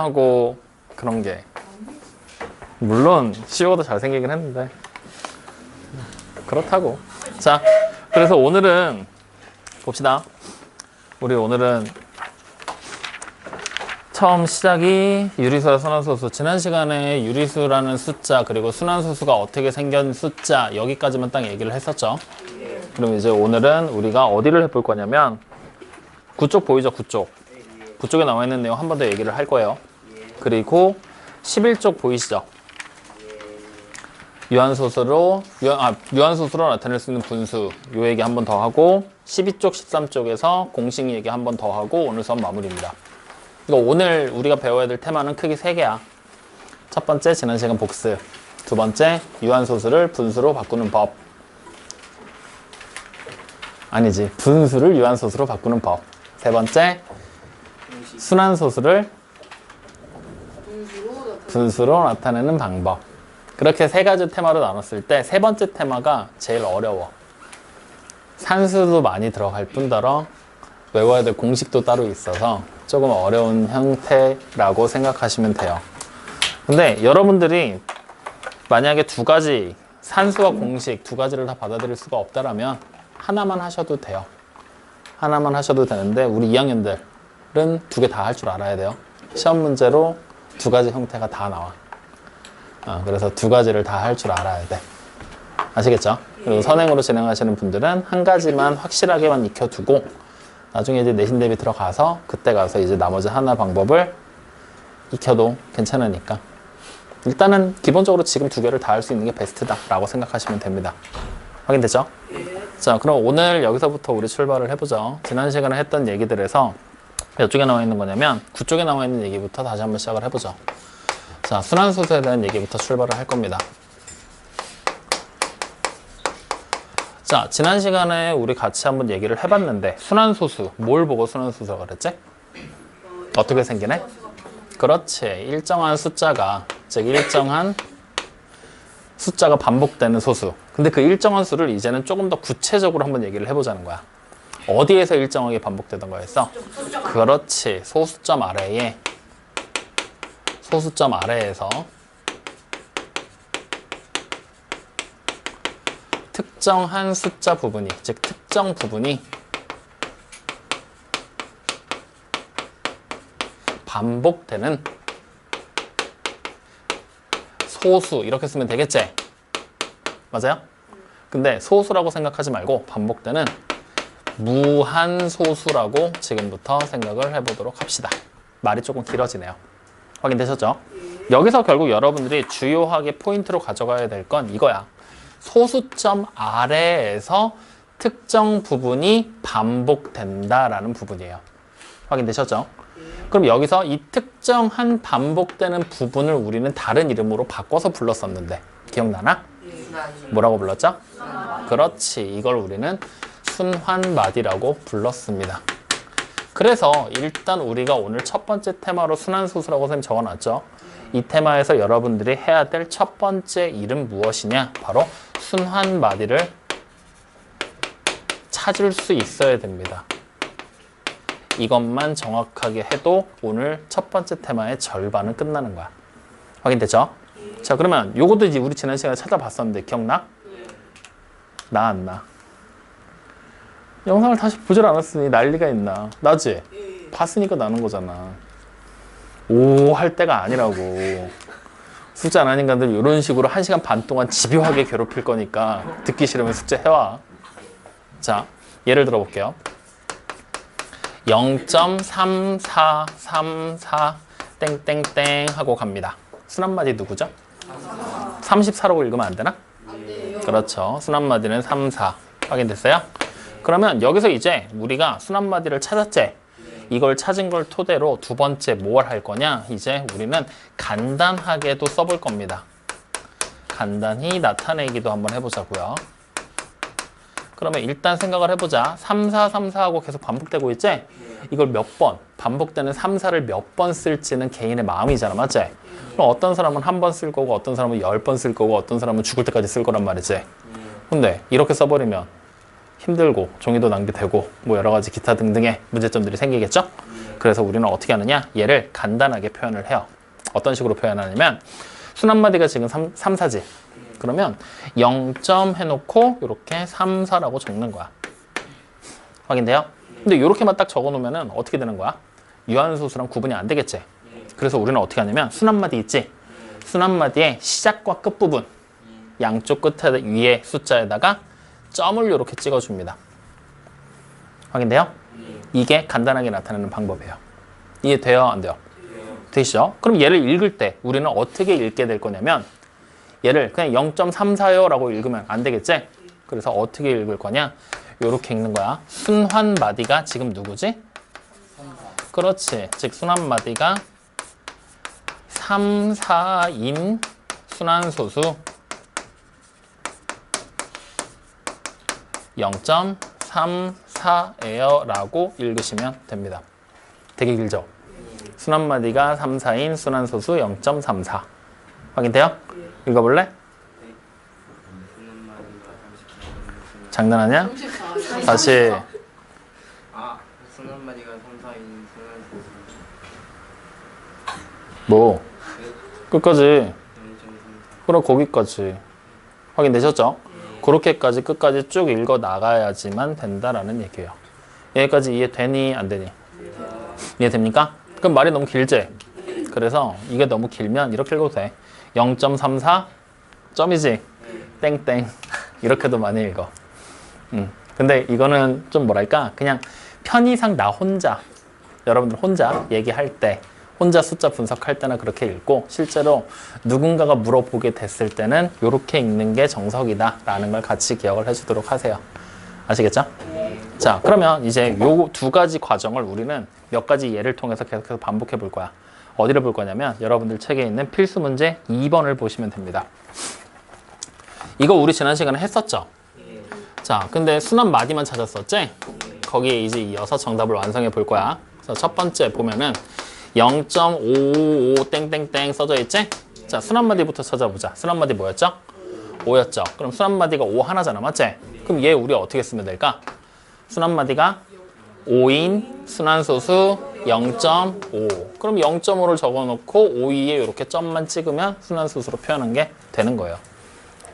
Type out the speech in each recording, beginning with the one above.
하고 그런 게 물론 CEO도 잘생기긴 했는데 그렇다고. 자, 그래서 오늘은 봅시다. 우리 오늘은 처음 시작이 유리수와 순환소수. 지난 시간에 유리수라는 숫자 그리고 순환소수가 어떻게 생긴 숫자 여기까지만 딱 얘기를 했었죠. 그럼 이제 오늘은 우리가 어디를 해볼 거냐면 구쪽 보이죠? 구쪽에 나와 있는 내용 한 번 더 얘기를 할 거예요. 그리고 11쪽 보이시죠? 유한소수로 나타낼 수 있는 분수 요 얘기 한 번 더 하고 12쪽, 13쪽에서 공식 얘기 한 번 더 하고 오늘 수업 마무리입니다. 그러니까 오늘 우리가 배워야 될 테마는 크게 3개야. 첫 번째, 지난 시간 복습. 두 번째, 유한소수를 분수로 바꾸는 법. 아니지, 분수를 유한소수로 바꾸는 법. 세 번째, 순환소수를 분수로 나타내는 방법. 그렇게 3가지 테마로 나눴을 때 세 번째 테마가 제일 어려워. 산수도 많이 들어갈 뿐더러 외워야 될 공식도 따로 있어서 조금 어려운 형태라고 생각하시면 돼요. 근데 여러분들이 만약에 2가지 산수와 공식 2가지를 다 받아들일 수가 없다라면 하나만 하셔도 돼요. 하나만 하셔도 되는데 우리 2학년들은 2개 다 할 줄 알아야 돼요. 시험 문제로 2가지 형태가 다 나와. 그래서 2가지를 다 할 줄 알아야 돼. 아시겠죠? 그리고 선행으로 진행하시는 분들은 1가지만 확실하게만 익혀두고 나중에 이제 내신 대비 들어가서 그때 가서 이제 나머지 하나 방법을 익혀도 괜찮으니까 일단은 기본적으로 지금 2개를 다 할 수 있는 게 베스트다라고 생각하시면 됩니다. 확인됐죠? 자, 그럼 오늘 여기서부터 우리 출발을 해보죠. 지난 시간에 했던 얘기들에서 몇 쪽에 나와 있는 거냐면 9쪽에 나와 있는 얘기부터 다시 한번 시작을 해보죠. 자, 순환소수에 대한 얘기부터 출발을 할 겁니다. 자, 지난 시간에 우리 같이 한번 얘기를 해봤는데 순환소수, 뭘 보고 순환소수라고 그랬지? 어떻게 생기네? 그렇지, 일정한 숫자가, 즉 일정한 숫자가 반복되는 소수. 근데 그 일정한 수를 이제는 조금 더 구체적으로 한번 얘기를 해보자는 거야. 어디에서 일정하게 반복되던 거였어? 그렇지, 소수점 아래에서 특정한 숫자 부분이, 즉 특정 부분이 반복되는 소수, 이렇게 쓰면 되겠지? 맞아요? 근데 소수라고 생각하지 말고 반복되는 무한소수라고 지금부터 생각을 해보도록 합시다. 말이 조금 길어지네요. 확인되셨죠? 여기서 결국 여러분들이 주요하게 포인트로 가져가야 될 건 이거야. 소수점 아래에서 특정 부분이 반복된다라는 부분이에요. 확인되셨죠? 그럼 여기서 이 특정한 반복되는 부분을 우리는 다른 이름으로 바꿔서 불렀었는데 기억나나? 뭐라고 불렀죠? 그렇지, 이걸 우리는 순환마디라고 불렀습니다. 그래서 일단 우리가 오늘 첫 번째 테마로 순환소수라고 선생님 적어놨죠. 이 테마에서 여러분들이 해야 될 첫 번째 일은 무엇이냐? 바로 순환마디를 찾을 수 있어야 됩니다. 이것만 정확하게 해도 오늘 첫 번째 테마의 절반은 끝나는 거야. 확인됐죠? 자, 그러면 요것도 이제 우리 지난 시간에 찾아봤었는데 기억나? 나 안 나? 영상을 다시 보질 않았으니 난리가 있나? 나지? 봤으니까 나는 거잖아. 오 할 때가 아니라고. 숙제 안 하는 인간들 이런 식으로 1시간 반 동안 집요하게 괴롭힐 거니까 듣기 싫으면 숙제 해와. 자, 예를 들어 볼게요. 0.3434 땡땡땡 하고 갑니다. 순환마디 누구죠? 34라고 읽으면 안 되나? 안 돼요. 그렇죠. 순환마디는 34. 확인됐어요? 그러면 여기서 이제 우리가 순환마디를 찾았지? 이걸 찾은 걸 토대로 두 번째 뭘 할 거냐? 이제 우리는 간단하게도 써볼 겁니다. 간단히 나타내기도 한번 해보자고요. 그러면 일단 생각을 해보자. 34, 34하고 계속 반복되고 있지? 이걸 몇 번, 반복되는 3, 4를 몇 번 쓸지는 개인의 마음이잖아. 맞지? 그럼 어떤 사람은 한 번 쓸 거고 어떤 사람은 10번 쓸 거고 어떤 사람은 죽을 때까지 쓸 거란 말이지. 근데 이렇게 써버리면 힘들고 종이도 낭비되고 뭐 여러 가지 기타 등등의 문제점들이 생기겠죠? 그래서 우리는 어떻게 하느냐? 얘를 간단하게 표현을 해요. 어떤 식으로 표현하냐면 순한마디가 지금 3, 4지. 그러면 0점 해놓고 이렇게 3, 4라고 적는 거야. 확인돼요? 근데 이렇게만 딱 적어놓으면 어떻게 되는 거야? 유한소수랑 구분이 안 되겠지. 그래서 우리는 어떻게 하냐면 순한마디 있지? 순한마디의 시작과 끝부분 양쪽 끝에 위에 숫자에다가 점을 이렇게 찍어줍니다. 확인돼요? 이게 간단하게 나타내는 방법이에요. 이해돼요? 안 돼요? 되시죠? 그럼 얘를 읽을 때 우리는 어떻게 읽게 될 거냐면 얘를 그냥 0.34요 라고 읽으면 안 되겠지? 그래서 어떻게 읽을 거냐? 요렇게 읽는 거야. 순환마디가 지금 누구지? 그렇지. 즉 순환마디가 3, 4인 순환소수 0.34예요 라고 읽으시면 됩니다. 되게 길죠? 순환마디가 3, 4인 순환소수 0.34 확인돼요? 읽어볼래? 장난하냐? 다시 순한마디가 3, 4인 순환소수 뭐? 끝까지 0.34 그럼 거기까지 확인되셨죠? 그렇게까지 끝까지 쭉 읽어 나가야지만 된다라는 얘기예요. 여기까지 이해되니 안 되니? 이해됩니까? 그럼 말이 너무 길지? 그래서 이게 너무 길면 이렇게 읽어도 돼. 0.34 점이지? 땡땡 이렇게도 많이 읽어. 근데 이거는 좀 뭐랄까 그냥 편의상 나 혼자 여러분들 혼자 얘기할 때 혼자 숫자 분석할 때나 그렇게 읽고 실제로 누군가가 물어보게 됐을 때는 이렇게 읽는 게 정석이다 라는 걸 같이 기억을 해주도록 하세요. 아시겠죠? 자, 그러면 이제 요 두 가지 과정을 우리는 몇 가지 예를 통해서 계속해서 반복해 볼 거야. 어디를 볼 거냐면 여러분들 책에 있는 필수 문제 2번을 보시면 됩니다. 이거 우리 지난 시간에 했었죠? 자, 근데 순한 마디만 찾았었지? 거기에 이제 이어서 정답을 완성해 볼 거야. 그래서 첫 번째 보면은 0.55 땡땡땡 써져 있지? 자, 순한마디부터 찾아보자. 순한마디 뭐였죠? 5였죠. 그럼 순한마디가 5 하나잖아, 맞지? 그럼 얘 우리 어떻게 쓰면 될까? 순한마디가 5인 순환소수 0.5. 그럼 0.5를 적어놓고 5, 2에 이렇게 점만 찍으면 순환소수로 표현한 게 되는 거예요.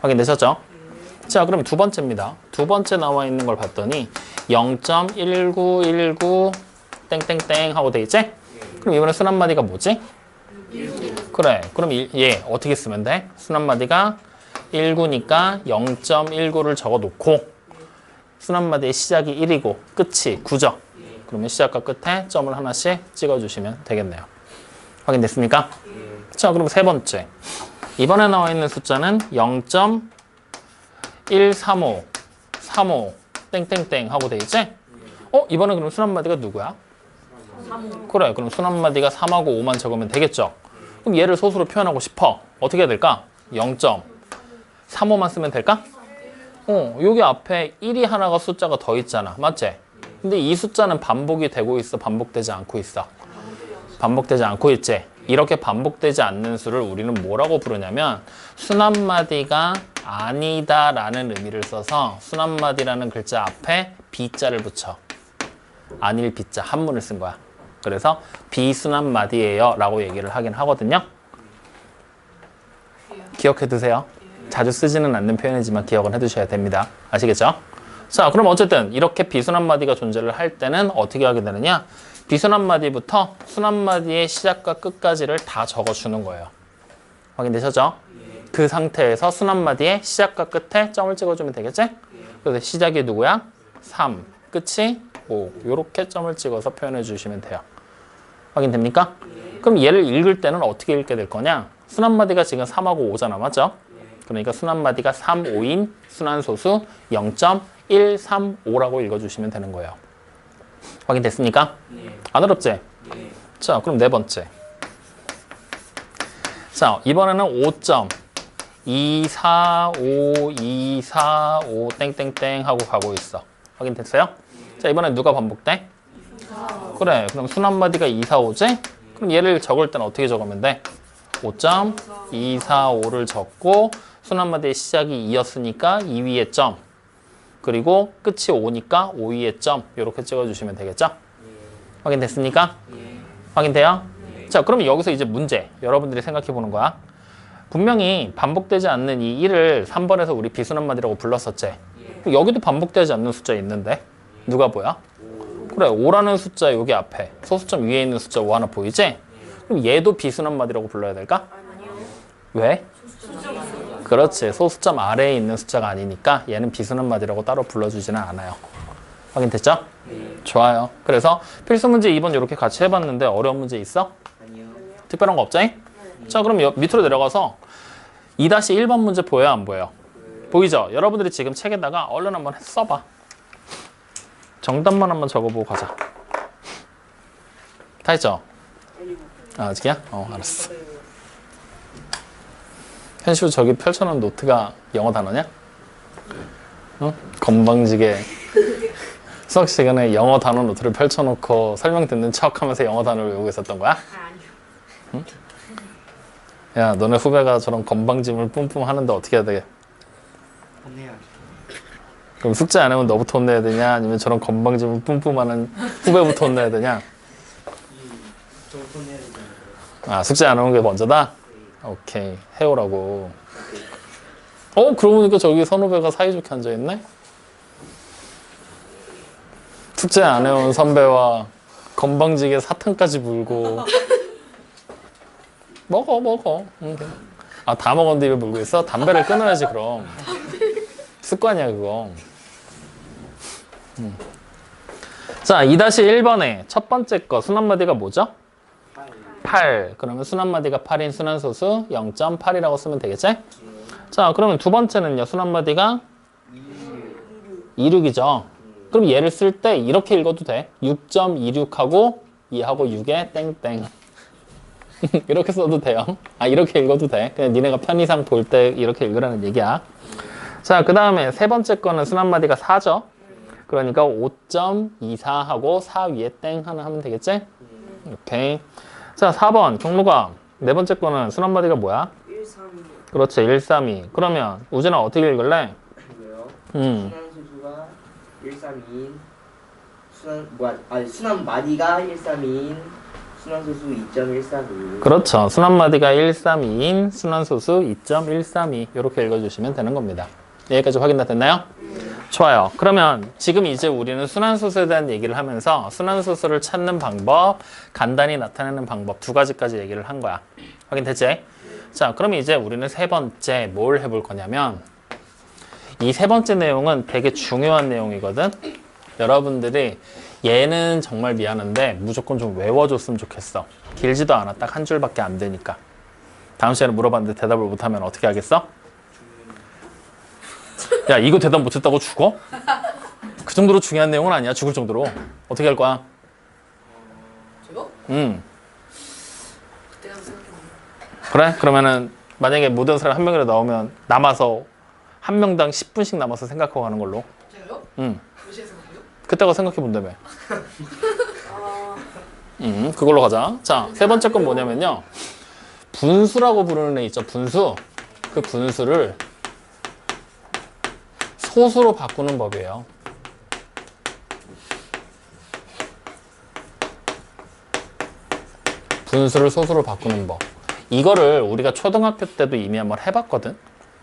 확인되셨죠? 자, 그럼 두 번째입니다. 두 번째 나와 있는 걸 봤더니 0.1919 땡땡땡 하고 돼 있지? 그럼 이번에 순한마디가 뭐지? 19. 그래. 그럼 얘 어떻게 쓰면 돼? 순한마디가 19니까 0.19를 적어놓고 순한마디의 시작이 1이고 끝이 9죠. 그러면 시작과 끝에 점을 하나씩 찍어주시면 되겠네요. 확인됐습니까? 자, 그럼 세 번째. 이번에 나와 있는 숫자는 0.135, 35, 땡땡땡 하고 돼 있지? 이번에 그럼 순한마디가 누구야? 3. 그래, 그럼 순한마디가 3하고 5만 적으면 되겠죠? 그럼 얘를 소수로 표현하고 싶어. 어떻게 해야 될까? 0.35만 쓰면 될까? 여기 앞에 1이 하나가 숫자가 더 있잖아. 맞지? 근데 이 숫자는 반복이 되고 있어? 반복되지 않고 있어? 반복되지 않고 있지? 이렇게 반복되지 않는 수를 우리는 뭐라고 부르냐면 순한마디가 아니다라는 의미를 써서 순한마디라는 글자 앞에 B자를 붙여. 아닐 B자 한문을 쓴 거야. 그래서 비순한마디예요 라고 얘기를 하긴 하거든요. 기억해 두세요. 자주 쓰지는 않는 표현이지만 기억은 해두셔야 됩니다. 아시겠죠? 자, 그럼 어쨌든 이렇게 비순한마디가 존재를 할 때는 어떻게 하게 되느냐? 비순한마디부터 순한마디의 시작과 끝까지를 다 적어주는 거예요. 확인되셨죠? 그 상태에서 순한마디의 시작과 끝에 점을 찍어주면 되겠지? 그래서 시작이 누구야? 3, 끝이 5. 이렇게 점을 찍어서 표현해 주시면 돼요. 확인됩니까? 그럼 얘를 읽을 때는 어떻게 읽게 될 거냐? 순한마디가 지금 3하고 5잖아, 맞죠? 그러니까 순한마디가 3, 5인 순환소수 0.135라고 읽어주시면 되는 거예요. 확인됐습니까? 안 어렵지? 자, 그럼 네 번째. 자, 이번에는 5.245, 245, 땡땡땡 하고 가고 있어. 확인됐어요? 자, 이번엔 누가 반복돼? 245. 그래, 그럼 순한마디가 245지? 그럼 얘를 적을 때는 어떻게 적으면 돼? 5.245를 적고 순한마디의 시작이 2였으니까 2 위에 점 그리고 끝이 5니까 5 위에 점 이렇게 찍어주시면 되겠죠? 확인됐습니까? 확인돼요? 자, 그러면 여기서 이제 문제. 여러분들이 생각해 보는 거야. 분명히 반복되지 않는 이 1을 3번에서 우리 비순환마디라고 불렀었지. 여기도 반복되지 않는 숫자 있는데 누가 보여? 그래, 5라는 숫자 여기 앞에 소수점 위에 있는 숫자 5 하나 보이지? 그럼 얘도 비순환마디라고 불러야 될까? 왜? 그렇지, 소수점 아래에 있는 숫자가 아니니까 얘는 비순환마디라고 따로 불러주지는 않아요. 확인됐죠? 좋아요. 그래서 필수 문제 2번 이렇게 같이 해봤는데 어려운 문제 있어? 아니요. 특별한 거 없자잉? 자, 그럼 밑으로 내려가서 2-1번 문제 보여요, 안 보여요? 보이죠? 여러분들이 지금 책에다가 얼른 한번 써봐. 정답만 한번 적어보고 가자. 다 했죠? 아, 아직이야? 알았어. 현슈 저기 펼쳐놓은 노트가 영어 단어냐? 어? 건방지게 수학 시간에 영어 단어 노트를 펼쳐놓고 설명 듣는 척하면서 영어 단어를 외우고 있었던 거야? 응? 야, 너네 후배가 저런 건방짐을 뿜뿜 하는데 어떻게 해야 되게? 혼내야지. 그럼 숙제 안 하면 너부터 혼내야 되냐? 아니면 저런 건방짐을 뿜뿜하는 후배부터 혼내야 되냐? 좀 혼내야 되잖아요. 아, 숙제 안 하는 게 먼저다? 오케이, 해오라고. 그러고 보니까 저기 선후배가 사이좋게 앉아있네? 숙제 안 해온 선배와 건방지게 사탕까지 물고 먹어. 응. 아, 다 먹었는데 입에 물고 있어? 담배를 끊어야지 그럼. 습관이야 그거. 자, 2-1번에 첫 번째 거 순환마디가 뭐죠? 8. 그러면 순환마디가 8인 순환소수 0.8이라고 쓰면 되겠지? 자, 그러면 두 번째는요. 순환마디가 26이죠. 그럼 얘를 쓸 때 이렇게 읽어도 돼. 6.26하고 2하고 6에 땡땡. 이렇게 써도 돼요. 아, 이렇게 읽어도 돼. 그냥 니네가 편의상 볼 때 이렇게 읽으라는 얘기야. 자, 그 다음에 세 번째 거는 순환마디가 4죠. 그러니까 5.24하고 4 위에 땡 하나 하면 되겠지? 오케이. 자, 4번 경로가 네 번째 거는 순환마디가 뭐야? 132. 그렇지, 132. 그러면 우진아 어떻게 읽을래? 그리고요. 음. 순환소수가 132인 순환 마디가 132인 순환소수 2.132. 그렇죠. 순환마디가 132인 순환소수 2.132 이렇게 읽어주시면 되는 겁니다. 여기까지 확인 다 됐나요? 좋아요. 그러면 지금 이제 우리는 순환소수에 대한 얘기를 하면서 순환소수를 찾는 방법, 간단히 나타내는 방법 두 가지까지 얘기를 한 거야. 확인됐지? 자, 그러면 이제 우리는 세 번째 뭘 해볼 거냐면 이 세 번째 내용은 되게 중요한 내용이거든. 여러분들이 얘는 정말 미안한데 무조건 좀 외워줬으면 좋겠어. 길지도 않아. 딱 한 줄밖에 안 되니까. 다음 시간에 물어봤는데 대답을 못하면 어떻게 하겠어? 야, 이거 대답 못했다고 죽어? 그 정도로 중요한 내용은 아니야. 죽을 정도로. 어떻게 할 거야? 저요? 그때 가서 생각해보면. 그래? 그러면은 만약에 모든 사람 한 명이라도 나오면 남아서 한 명당 10분씩 남아서 생각하고 가는 걸로. 제가요? 응. 몇 시에 생각해요? 그때가 생각해 본다며. 아, 그걸로 가자. 자, 세 번째 건 뭐냐면요. 분수라고 부르는 애 있죠. 분수. 그 분수를 소수로 바꾸는 법이에요. 분수를 소수로 바꾸는 법. 이거를 우리가 초등학교 때도 이미 한번 해봤거든.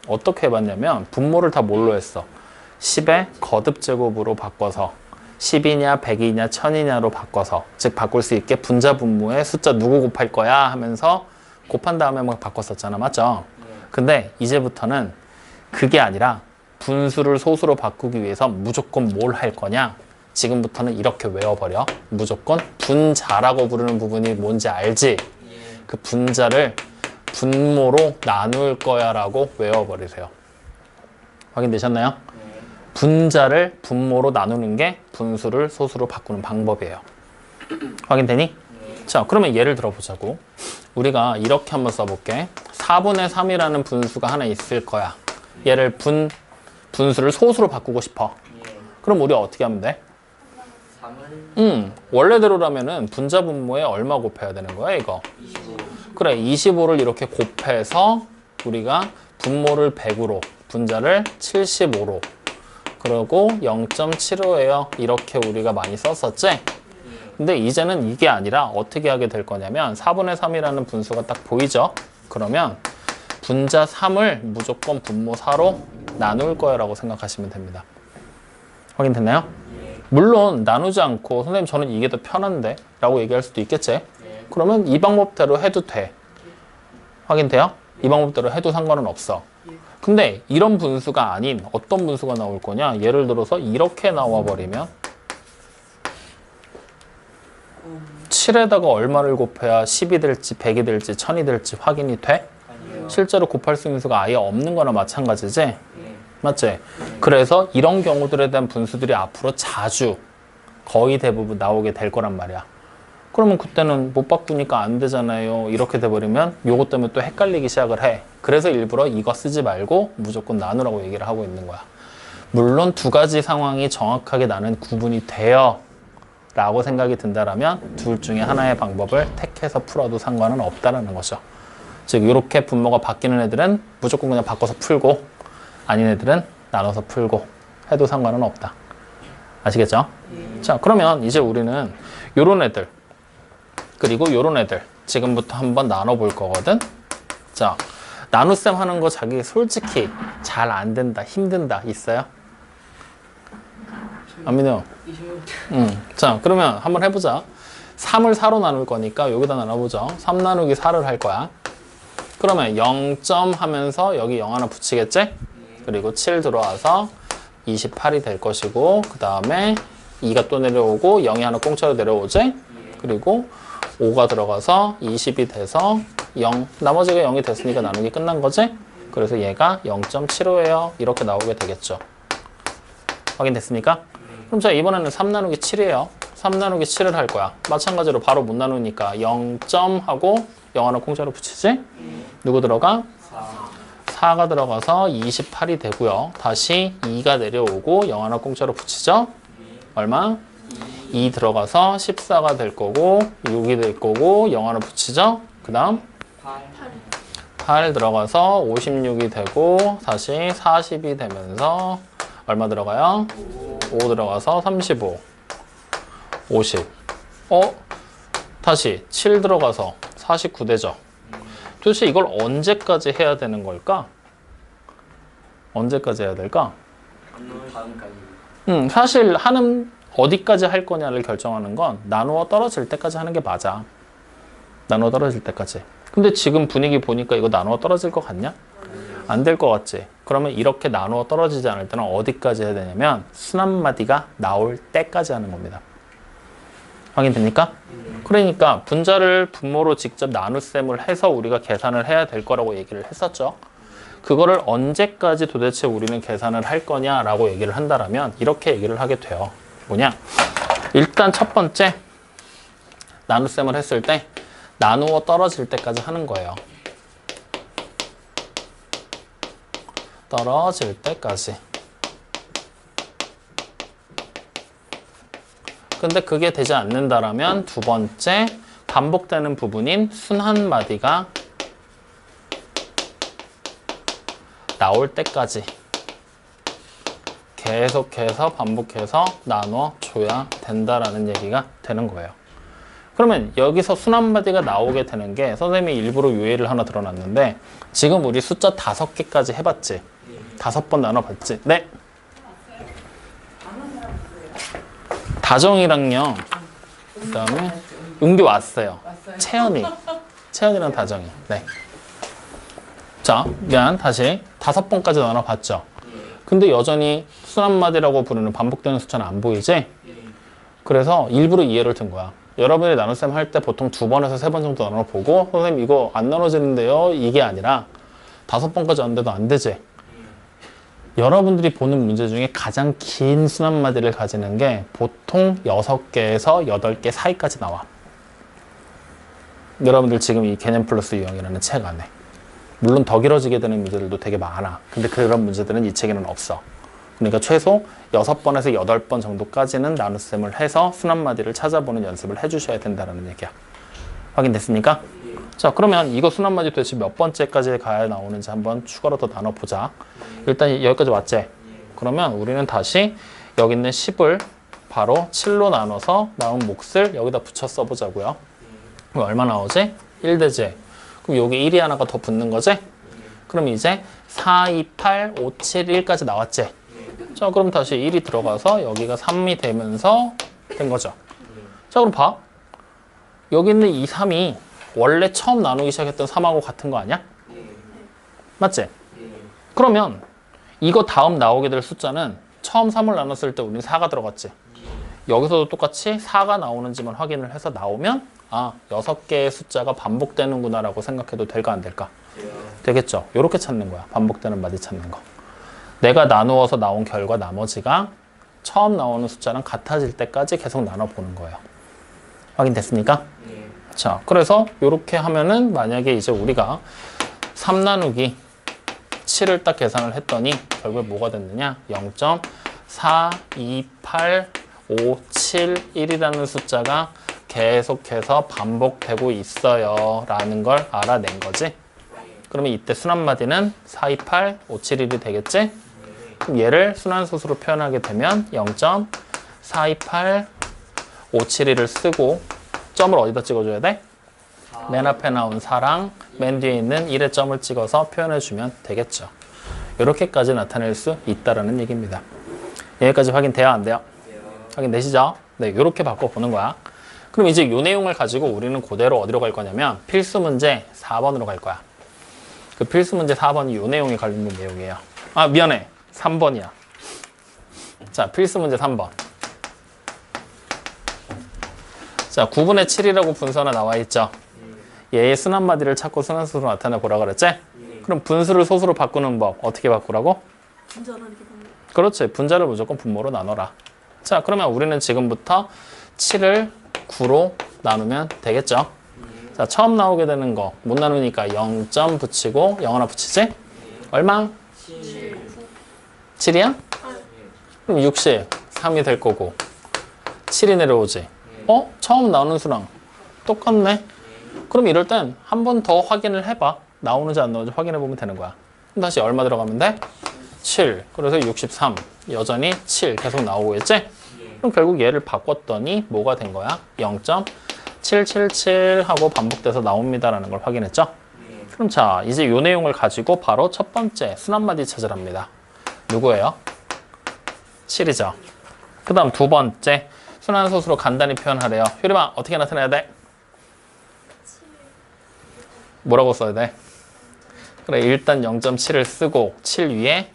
어떻게 해봤냐면 분모를 다 뭘로 했어? 10의 거듭제곱으로 바꿔서 10이냐 100이냐 1000이냐로 바꿔서, 즉 바꿀 수 있게 분자 분모에 숫자 누구 곱할 거야 하면서 곱한 다음에 막 바꿨었잖아. 맞죠? 근데 이제부터는 그게 아니라 분수를 소수로 바꾸기 위해서 무조건 뭘 할 거냐? 지금부터는 이렇게 외워버려. 무조건 분자라고 부르는 부분이 뭔지 알지? 그 분자를 분모로 나눌 거야 라고 외워버리세요. 확인되셨나요? 분자를 분모로 나누는 게 분수를 소수로 바꾸는 방법이에요. 확인되니? 자, 그러면 예를 들어보자고. 우리가 이렇게 한번 써볼게. 4분의 3이라는 분수가 하나 있을 거야. 얘를 분수를 소수로 바꾸고 싶어. 그럼 우리 어떻게 하면 돼? 3은 원래대로라면은 분자 분모에 얼마 곱해야 되는 거야, 이거? 25. 그래, 25를 이렇게 곱해서 우리가 분모를 100으로, 분자를 75로, 그리고 0.75예요. 이렇게 우리가 많이 썼었지? 근데 이제는 이게 아니라 어떻게 하게 될 거냐면 4분의 3이라는 분수가 딱 보이죠? 그러면 분자 3을 무조건 분모 4로 나눌 거야 라고 생각하시면 됩니다. 확인됐나요? 물론 나누지 않고 선생님 저는 이게 더 편한데 라고 얘기할 수도 있겠지? 그러면 이 방법대로 해도 돼. 확인돼요? 이 방법대로 해도 상관은 없어. 근데 이런 분수가 아닌 어떤 분수가 나올 거냐? 예를 들어서 이렇게 나와버리면 7에다가 얼마를 곱해야 10이 될지 100이 될지 1000이 될지 확인이 돼? 아니요. 실제로 곱할 수 있는 수가 아예 없는 거나 마찬가지지? 맞지? 그래서 이런 경우들에 대한 분수들이 앞으로 자주 거의 대부분 나오게 될 거란 말이야. 그러면 그때는 못 바꾸니까 안 되잖아요. 이렇게 돼버리면 요것 때문에 또 헷갈리기 시작을 해. 그래서 일부러 이거 쓰지 말고 무조건 나누라고 얘기를 하고 있는 거야. 물론 두 가지 상황이 정확하게 나는 구분이 돼요 라고 생각이 든다라면 둘 중에 하나의 방법을 택해서 풀어도 상관은 없다라는 거죠. 즉 이렇게 분모가 바뀌는 애들은 무조건 그냥 바꿔서 풀고 아닌 애들은 나눠서 풀고 해도 상관은 없다. 아시겠죠? 자, 그러면 이제 우리는 요런 애들 그리고 요런 애들 지금부터 한번 나눠볼 거거든. 자, 나눗셈 하는 거 자기 솔직히 잘 안 된다, 힘든다 있어요? 안 믿어? 자, 그러면 한번 해보자. 3을 4로 나눌 거니까 여기다 나눠보죠. 3 나누기 4를 할 거야. 그러면 0점 하면서 여기 0 하나 붙이겠지? 그리고 7 들어와서 28이 될 것이고 그 다음에 2가 또 내려오고 0이 하나 공짜로 내려오지? 그리고 5가 들어가서 20이 돼서 0 나머지가 0이 됐으니까 나누기 끝난 거지? 그래서 얘가 0.75예요. 이렇게 나오게 되겠죠. 확인됐습니까? 그럼 자 이번에는 3 나누기 7이에요. 3 나누기 7을 할 거야. 마찬가지로 바로 못 나누니까 0점 하고 0 하나 공짜로 붙이지? 누구 들어가? 4가 들어가서 28이 되고요. 다시 2가 내려오고 0 하나 공짜로 붙이죠? 얼마? 2 들어가서 14가 될 거고 6이 될 거고 0 하나 붙이죠? 그 다음 8 들어가서 56이 되고 다시 40이 되면서 얼마 들어가요? 5 들어가서 35 50 다시 7 들어가서 49 되죠? 도대체 이걸 언제까지 해야 되는 걸까? 언제까지 해야 될까? 다음까지. 사실 하는 어디까지 할 거냐를 결정하는 건 나누어 떨어질 때까지 하는 게 맞아. 나누어 떨어질 때까지. 근데 지금 분위기 보니까 이거 나누어 떨어질 것 같냐? 안 될 것 같지? 그러면 이렇게 나누어 떨어지지 않을 때는 어디까지 해야 되냐면 순한마디가 나올 때까지 하는 겁니다. 확인됩니까? 그러니까 분자를 분모로 직접 나눗셈을 해서 우리가 계산을 해야 될 거라고 얘기를 했었죠. 그거를 언제까지 도대체 우리는 계산을 할 거냐라고 얘기를 한다면 이렇게 얘기를 하게 돼요. 뭐냐? 일단 첫 번째 나눗셈을 했을 때 나누어 떨어질 때까지 하는 거예요. 떨어질 때까지. 근데 그게 되지 않는다라면 두 번째 반복되는 부분인 순한마디가 나올 때까지 계속해서 반복해서 나눠 줘야 된다라는 얘기가 되는 거예요. 그러면 여기서 순한마디가 나오게 되는 게 선생님이 일부러 유예를 하나 들어놨는데 지금 우리 숫자 5개까지 해봤지? 5번 나눠봤지? 네? 다정이랑요. 그 다음에 은규 왔어요. 채연이랑 다정이. 네. 자, 미안. 다시 5번까지 나눠봤죠? 근데 여전히 순한마디라고 부르는 반복되는 숫자는 안 보이지? 그래서 일부러 이해를 든 거야. 여러분이 나눗셈 할 때 보통 2번에서 3번 정도 나눠보고 선생님 이거 안 나눠지는데요? 이게 아니라 5번까지 왔는데도 안 되지? 여러분들이 보는 문제 중에 가장 긴 순한마디를 가지는 게 보통 6개에서 8개 사이까지 나와. 여러분들 지금 이 개념 플러스 유형이라는 책 안에. 물론 더 길어지게 되는 문제들도 되게 많아. 근데 그런 문제들은 이 책에는 없어. 그러니까 최소 6번에서 8번 정도까지는 나눗셈을 해서 순한마디를 찾아보는 연습을 해주셔야 된다는 얘기야. 확인됐습니까? 자, 그러면 이거 순한마디 도대체 몇 번째까지 가야 나오는지 한번 추가로 더 나눠보자. 일단 여기까지 왔지? 그러면 우리는 다시 여기 있는 10을 바로 7로 나눠서 나온 몫을 여기다 붙여 써보자고요. 그럼 얼마 나오지? 1 되지? 그럼 여기 1이 하나가 더 붙는 거지? 그럼 이제 4, 2, 8, 5, 7, 1까지 나왔지? 자, 그럼 다시 1이 들어가서 여기가 3이 되면서 된 거죠. 자, 그럼 봐. 여기 있는 이 3이 원래 처음 나누기 시작했던 3하고 같은 거 아니야? 맞지? 그러면 이거 다음 나오게 될 숫자는 처음 3을 나눴을 때 우리는 4가 들어갔지. 여기서도 똑같이 4가 나오는지만 확인을 해서 나오면 아, 6개의 숫자가 반복되는구나 라고 생각해도 될까 안 될까? 되겠죠. 이렇게 찾는 거야. 반복되는 마디 찾는 거. 내가 나누어서 나온 결과 나머지가 처음 나오는 숫자랑 같아질 때까지 계속 나눠보는 거예요. 확인됐습니까? 자, 그래서 이렇게 하면은 만약에 이제 우리가 3 나누기 7을 딱 계산을 했더니 결국에 뭐가 됐느냐? 0.428 5, 7, 1이라는 숫자가 계속해서 반복되고 있어요 라는 걸 알아낸 거지. 그러면 이때 순환마디는 428, 571이 되겠지? 그럼 얘를 순환소수로 표현하게 되면 0.428, 571을 쓰고 점을 어디다 찍어줘야 돼? 맨 앞에 나온 4랑 맨 뒤에 있는 1의 점을 찍어서 표현해주면 되겠죠. 이렇게까지 나타낼 수 있다는 얘기입니다. 여기까지 확인돼요? 안 돼요? 확인되시죠? 네, 이렇게 바꿔보는 거야. 그럼 이제 이 내용을 가지고 우리는 그대로 어디로 갈 거냐면 필수 문제 4번으로 갈 거야. 그 필수 문제 4번이 이 내용에 관련된 내용이에요. 아, 미안해. 3번이야. 자, 필수 문제 3번. 자, 9분의 7이라고 분수 하나 나와 있죠? 얘의 순환마디를 찾고 순환소수로 나타내 보라 그랬지? 그럼 분수를 소수로 바꾸는 법 어떻게 바꾸라고? 분자는 이렇게 보면 그렇지. 분자를 무조건 분모로 나눠라. 자, 그러면 우리는 지금부터 7을 9로 나누면 되겠죠? 자, 처음 나오게 되는 거 못 나누니까 0점 붙이고 0 하나 붙이지? 얼마? 7이야? 그럼 60, 3이 될 거고 7이 내려오지? 처음 나오는 수랑 똑같네? 그럼 이럴 땐 한 번 더 확인을 해봐. 나오는지 안 나오는지 확인해 보면 되는 거야. 그럼 다시 얼마 들어가면 돼? 7. 그래서 63. 여전히 7 계속 나오고 있지? 그럼 결국 얘를 바꿨더니 뭐가 된 거야? 0.777 하고 반복돼서 나옵니다라는 걸 확인했죠? 그럼 자, 이제 이 내용을 가지고 바로 첫 번째 순환마디 찾으랍니다. 누구예요? 7이죠. 그 다음 두 번째 순환소수로 간단히 표현하래요. 효림아, 어떻게 나타내야 돼? 뭐라고 써야 돼? 그래, 일단 0.7을 쓰고 7 위에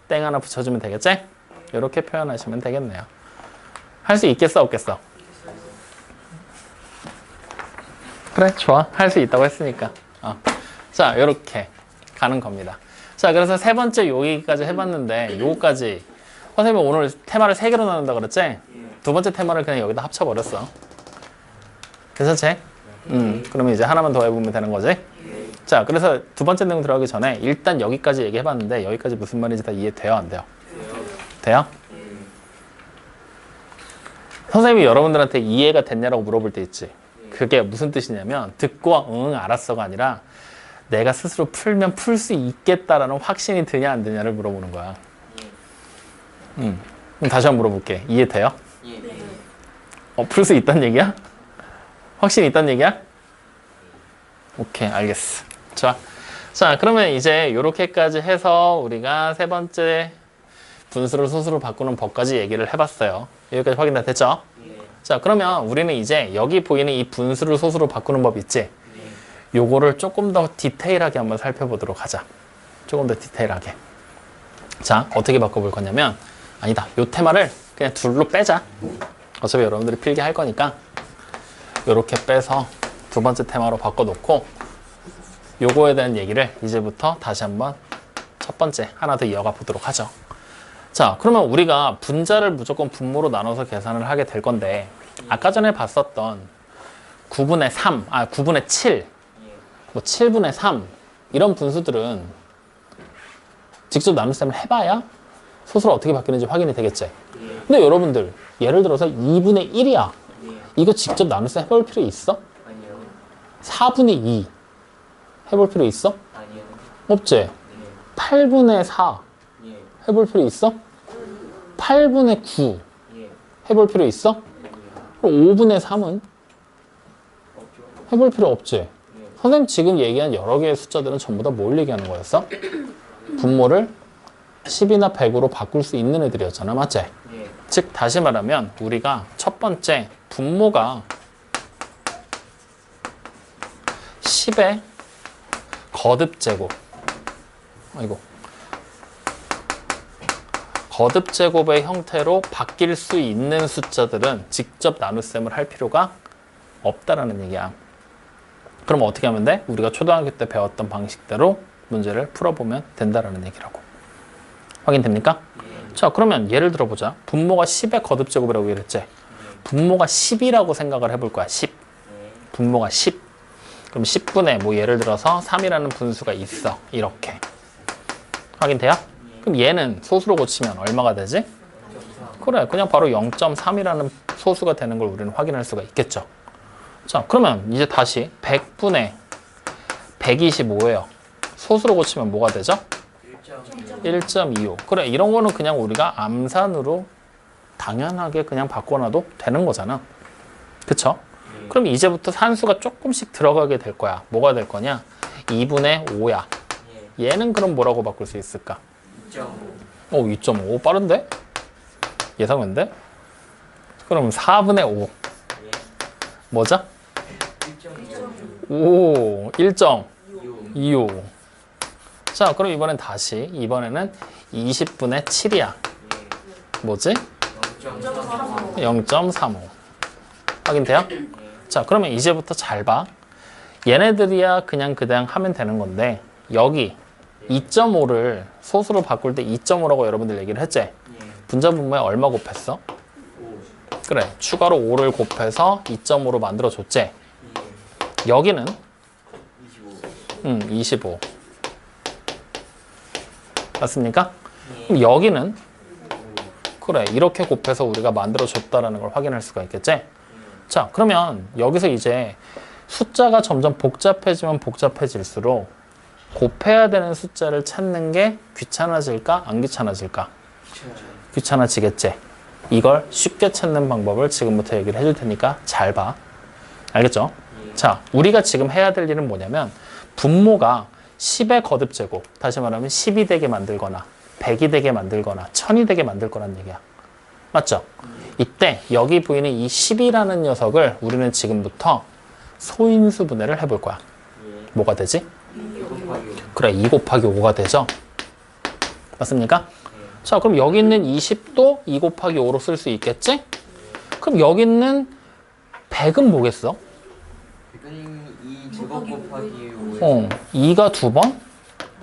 땡 하나 붙여주면 되겠지? 이렇게 표현하시면 되겠네요. 할 수 있겠어, 없겠어? 그래, 좋아. 할 수 있다고 했으니까. 자, 이렇게 가는 겁니다. 자, 그래서 세 번째 여기까지 해봤는데 요거까지 선생님은 오늘 테마를 3개로 나눈다 그랬지? 두 번째 테마를 그냥 여기다 합쳐버렸어. 괜찮지? 그러면 이제 하나만 더 해보면 되는 거지? 자, 그래서 두 번째 내용 들어가기 전에 일단 여기까지 얘기해봤는데 여기까지 무슨 말인지 다 이해돼요? 안 돼요? 돼요? 선생님이 여러분들한테 이해가 됐냐라고 물어볼 때 있지. 그게 무슨 뜻이냐면 듣고 응 알았어가 아니라 내가 스스로 풀면 풀 수 있겠다라는 확신이 드냐 안 드냐를 물어보는 거야. 그럼 다시 한번 물어볼게. 이해돼요? 풀 수 있다는 얘기야? 확신이 있다는 얘기야? 오케이, 알겠어. 자, 그러면 이제 이렇게까지 해서 우리가 세 번째 분수를 소수로 바꾸는 법까지 얘기를 해봤어요. 여기까지 확인 다 됐죠? 자, 그러면 우리는 이제 여기 보이는 이 분수를 소수로 바꾸는 법 있지? 요거를 조금 더 디테일하게 한번 살펴보도록 하자. 조금 더 디테일하게. 자, 어떻게 바꿔볼 거냐면 아니다. 요 테마를 그냥 둘로 빼자. 어차피 여러분들이 필기 할 거니까 요렇게 빼서 두 번째 테마로 바꿔놓고 요거에 대한 얘기를 이제부터 다시 한번 첫 번째 하나 더 이어가 보도록 하죠. 자, 그러면 우리가 분자를 무조건 분모로 나눠서 계산을 하게 될 건데 아까 전에 봤었던 9분의 3, 9분의 7, 뭐 7분의 3 이런 분수들은 직접 나눗셈을 해봐야 소수로 어떻게 바뀌는지 확인이 되겠지. 근데 여러분들 예를 들어서 2분의 1이야. 이거 직접 나눗셈 해볼 필요 있어? 아니요. 4분의 2 해볼 필요 있어? 아니요. 없지? 8분의 4 예. 해볼 필요 있어? 8분의 9 예. 해볼 필요 있어? 그럼 5분의 3은? 해볼 필요 없지? 선생님 지금 얘기한 여러 개의 숫자들은 전부 다 뭘 얘기하는 거였어? 분모를 10이나 100으로 바꿀 수 있는 애들이었잖아, 맞지? 즉 다시 말하면 우리가 첫 번째 분모가 10의 거듭제곱, 아이고, 거듭제곱의 형태로 바뀔 수 있는 숫자들은 직접 나눗셈을 할 필요가 없다라는 얘기야. 그럼 어떻게 하면 돼? 우리가 초등학교 때 배웠던 방식대로 문제를 풀어보면 된다라는 얘기라고. 확인됩니까? 자, 그러면 예를 들어보자. 분모가 10의 거듭제곱이라고 얘기했지? 분모가 10이라고 생각을 해볼 거야. 10. 분모가 10. 그럼 10분의 뭐 예를 들어서 3이라는 분수가 있어. 이렇게. 확인돼요? 그럼 얘는 소수로 고치면 얼마가 되지? 그래, 그냥 바로 0.3이라는 소수가 되는 걸 우리는 확인할 수가 있겠죠. 자, 그러면 이제 다시 100분의 125예요. 소수로 고치면 뭐가 되죠? 1.25. 그래, 이런 거는 그냥 우리가 암산으로 당연하게 그냥 바꿔놔도 되는 거잖아. 그쵸? 그럼 이제부터 산수가 조금씩 들어가게 될 거야. 뭐가 될 거냐? 2분의 5야. 얘는 그럼 뭐라고 바꿀 수 있을까? 2.5. 2.5. 빠른데? 예상인데? 그럼 4분의 5. 뭐죠? 1.2. 5. 1.25. 자, 그럼 이번에는 20분의 7이야. 뭐지? 0.35. 확인돼요? 자, 그러면 이제부터 잘 봐. 얘네들이야 그냥 하면 되는 건데 여기 2.5를 소수로 바꿀 때 2.5라고 여러분들 얘기를 했지? 분자 분모에 얼마 곱했어? 그래, 추가로 5를 곱해서 2.5로 만들어줬지? 여기는 25. 맞습니까? 그럼 여기는 그래, 이렇게 곱해서 우리가 만들어줬다라는 걸 확인할 수가 있겠지? 자, 그러면 여기서 이제 숫자가 점점 복잡해지면 복잡해질수록 곱해야 되는 숫자를 찾는 게 귀찮아질까? 안 귀찮아질까? 귀찮아지겠지? 이걸 쉽게 찾는 방법을 지금부터 얘기를 해줄 테니까 잘 봐. 알겠죠? 자, 우리가 지금 해야 될 일은 뭐냐면 분모가 10의 거듭제곱, 다시 말하면 10이 되게 만들거나 100이 되게 만들거나 1000이 되게 만들 거란 얘기야. 맞죠? 이때 여기 보이는 이 10이라는 녀석을 우리는 지금부터 소인수 분해를 해볼 거야. 뭐가 되지? 2 곱하기 5. 그래, 2 곱하기 5가 되죠? 맞습니까? 자, 그럼 여기 있는 20도 2 곱하기 5로 쓸 수 있겠지? 그럼 여기 있는 100은 뭐겠어? 100은 2 제곱 곱하기 5. 2가 2번,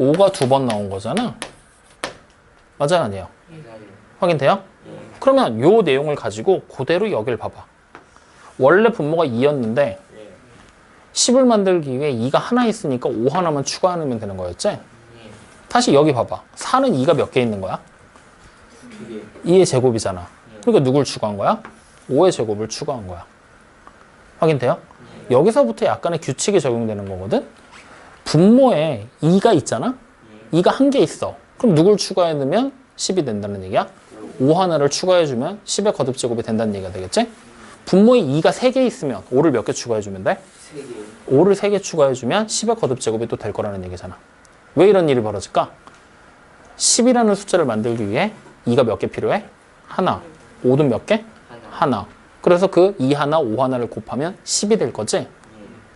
5가 2번 나온 거잖아. 맞아요, 아니에요? 확인돼요? 그러면 요 내용을 가지고 그대로 여길 봐봐. 원래 분모가 2였는데 10을 만들기 위해 2가 하나 있으니까 5 하나만 추가하면 되는 거였지? 다시 여기 봐봐. 4는 2가 몇 개 있는 거야? 2의 제곱이잖아. 그러니까 누굴 추가한 거야? 5의 제곱을 추가한 거야. 확인돼요? 여기서부터 약간의 규칙이 적용되는 거거든? 분모에 2가 있잖아? 2가 한 개 있어. 그럼 누굴 추가해 넣으면 10이 된다는 얘기야? 5 하나를 추가해주면 10의 거듭제곱이 된다는 얘기가 되겠지? 분모에 2가 3개 있으면 5를 몇 개 추가해주면 돼? 3개. 5를 3개 추가해주면 10의 거듭제곱이 또 될 거라는 얘기잖아. 왜 이런 일이 벌어질까? 10이라는 숫자를 만들기 위해 2가 몇 개 필요해? 하나. 5는 몇 개? 하나. 그래서 그 2 하나, 5 하나를 곱하면 10이 될 거지?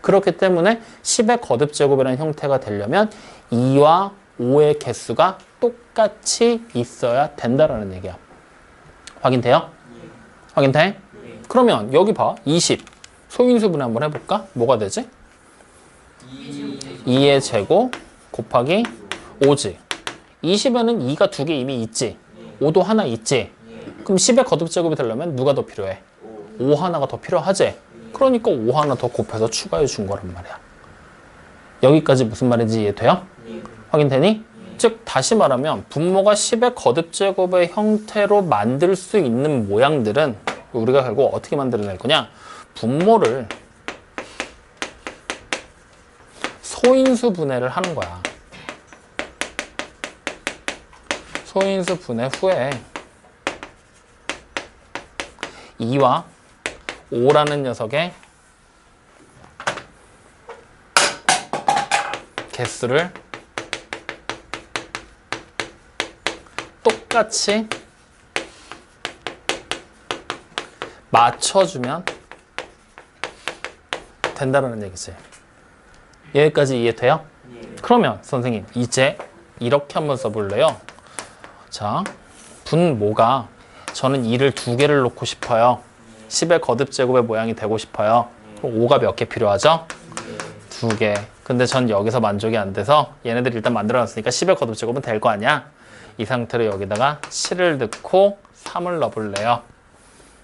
그렇기 때문에 10의 거듭제곱이라는 형태가 되려면 2와 5의 개수가 똑같이 있어야 된다라는 얘기야. 확인돼요? 확인돼? 그러면 여기 봐. 20. 소인수분해 한번 해볼까? 뭐가 되지? 2의 제곱 곱하기 5지. 20에는 2가 2개 이미 있지. 5도 하나 있지. 그럼 10의 거듭제곱이 되려면 누가 더 필요해? 5 하나가 더 필요하지. 그러니까 5 하나 더 곱해서 추가해 준 거란 말이야. 여기까지 무슨 말인지 이해돼요? 확인되니? 즉 다시 말하면 분모가 10의 거듭제곱의 형태로 만들 수 있는 모양들은 우리가 결국 어떻게 만들어낼 거냐? 분모를 소인수 분해를 하는 거야. 소인수 분해 후에 2와 5라는 녀석의 개수를 똑같이 맞춰주면 된다는 얘기지. 여기까지 이해돼요? 예. 그러면 선생님 이제 이렇게 한번 써볼래요? 자, 분모가 저는 2를 2개를 놓고 싶어요. 10의 거듭제곱의 모양이 되고 싶어요. 그럼 5가 몇 개 필요하죠? 2개. 근데 전 여기서 만족이 안 돼서 얘네들 일단 만들어놨으니까 10의 거듭제곱은 될 거 아니야? 이 상태로 여기다가 7을 넣고 3을 넣어볼래요.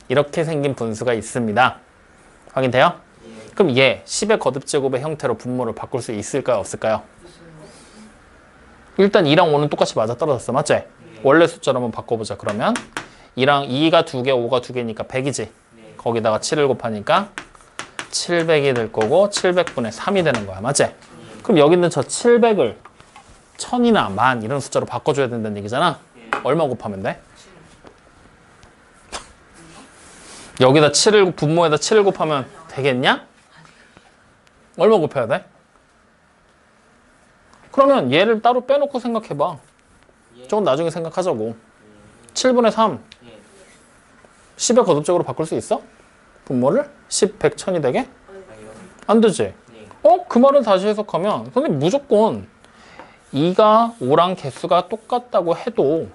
이렇게 생긴 분수가 있습니다. 확인돼요? 그럼 얘 10의 거듭제곱의 형태로 분모를 바꿀 수 있을까요? 없을까요? 일단 2랑 5는 똑같이 맞아떨어졌어. 맞지? 원래 숫자로 한번 바꿔보자. 그러면 2가 2개, 5가 2개니까 100이지. 거기다가 7을 곱하니까 700이 될 거고 700분의 3이 되는 거야. 맞지? 그럼 여기 있는 저 700을 1000이나 10,000 이런 숫자로 바꿔줘야 된다는 얘기잖아. 얼마 곱하면 돼? 여기다 7을 분모에다 7을 곱하면 되겠냐? 얼마 곱해야 돼? 그러면 얘를 따로 빼놓고 생각해봐. 저건 나중에 생각하자고. 7분의 3 10의 거듭적으로 바꿀 수 있어? 분모를? 10, 100, 1000이 되게? 안 되지? 그 말을 다시 해석하면 선생님 무조건 2가 5랑 개수가 똑같다고 해도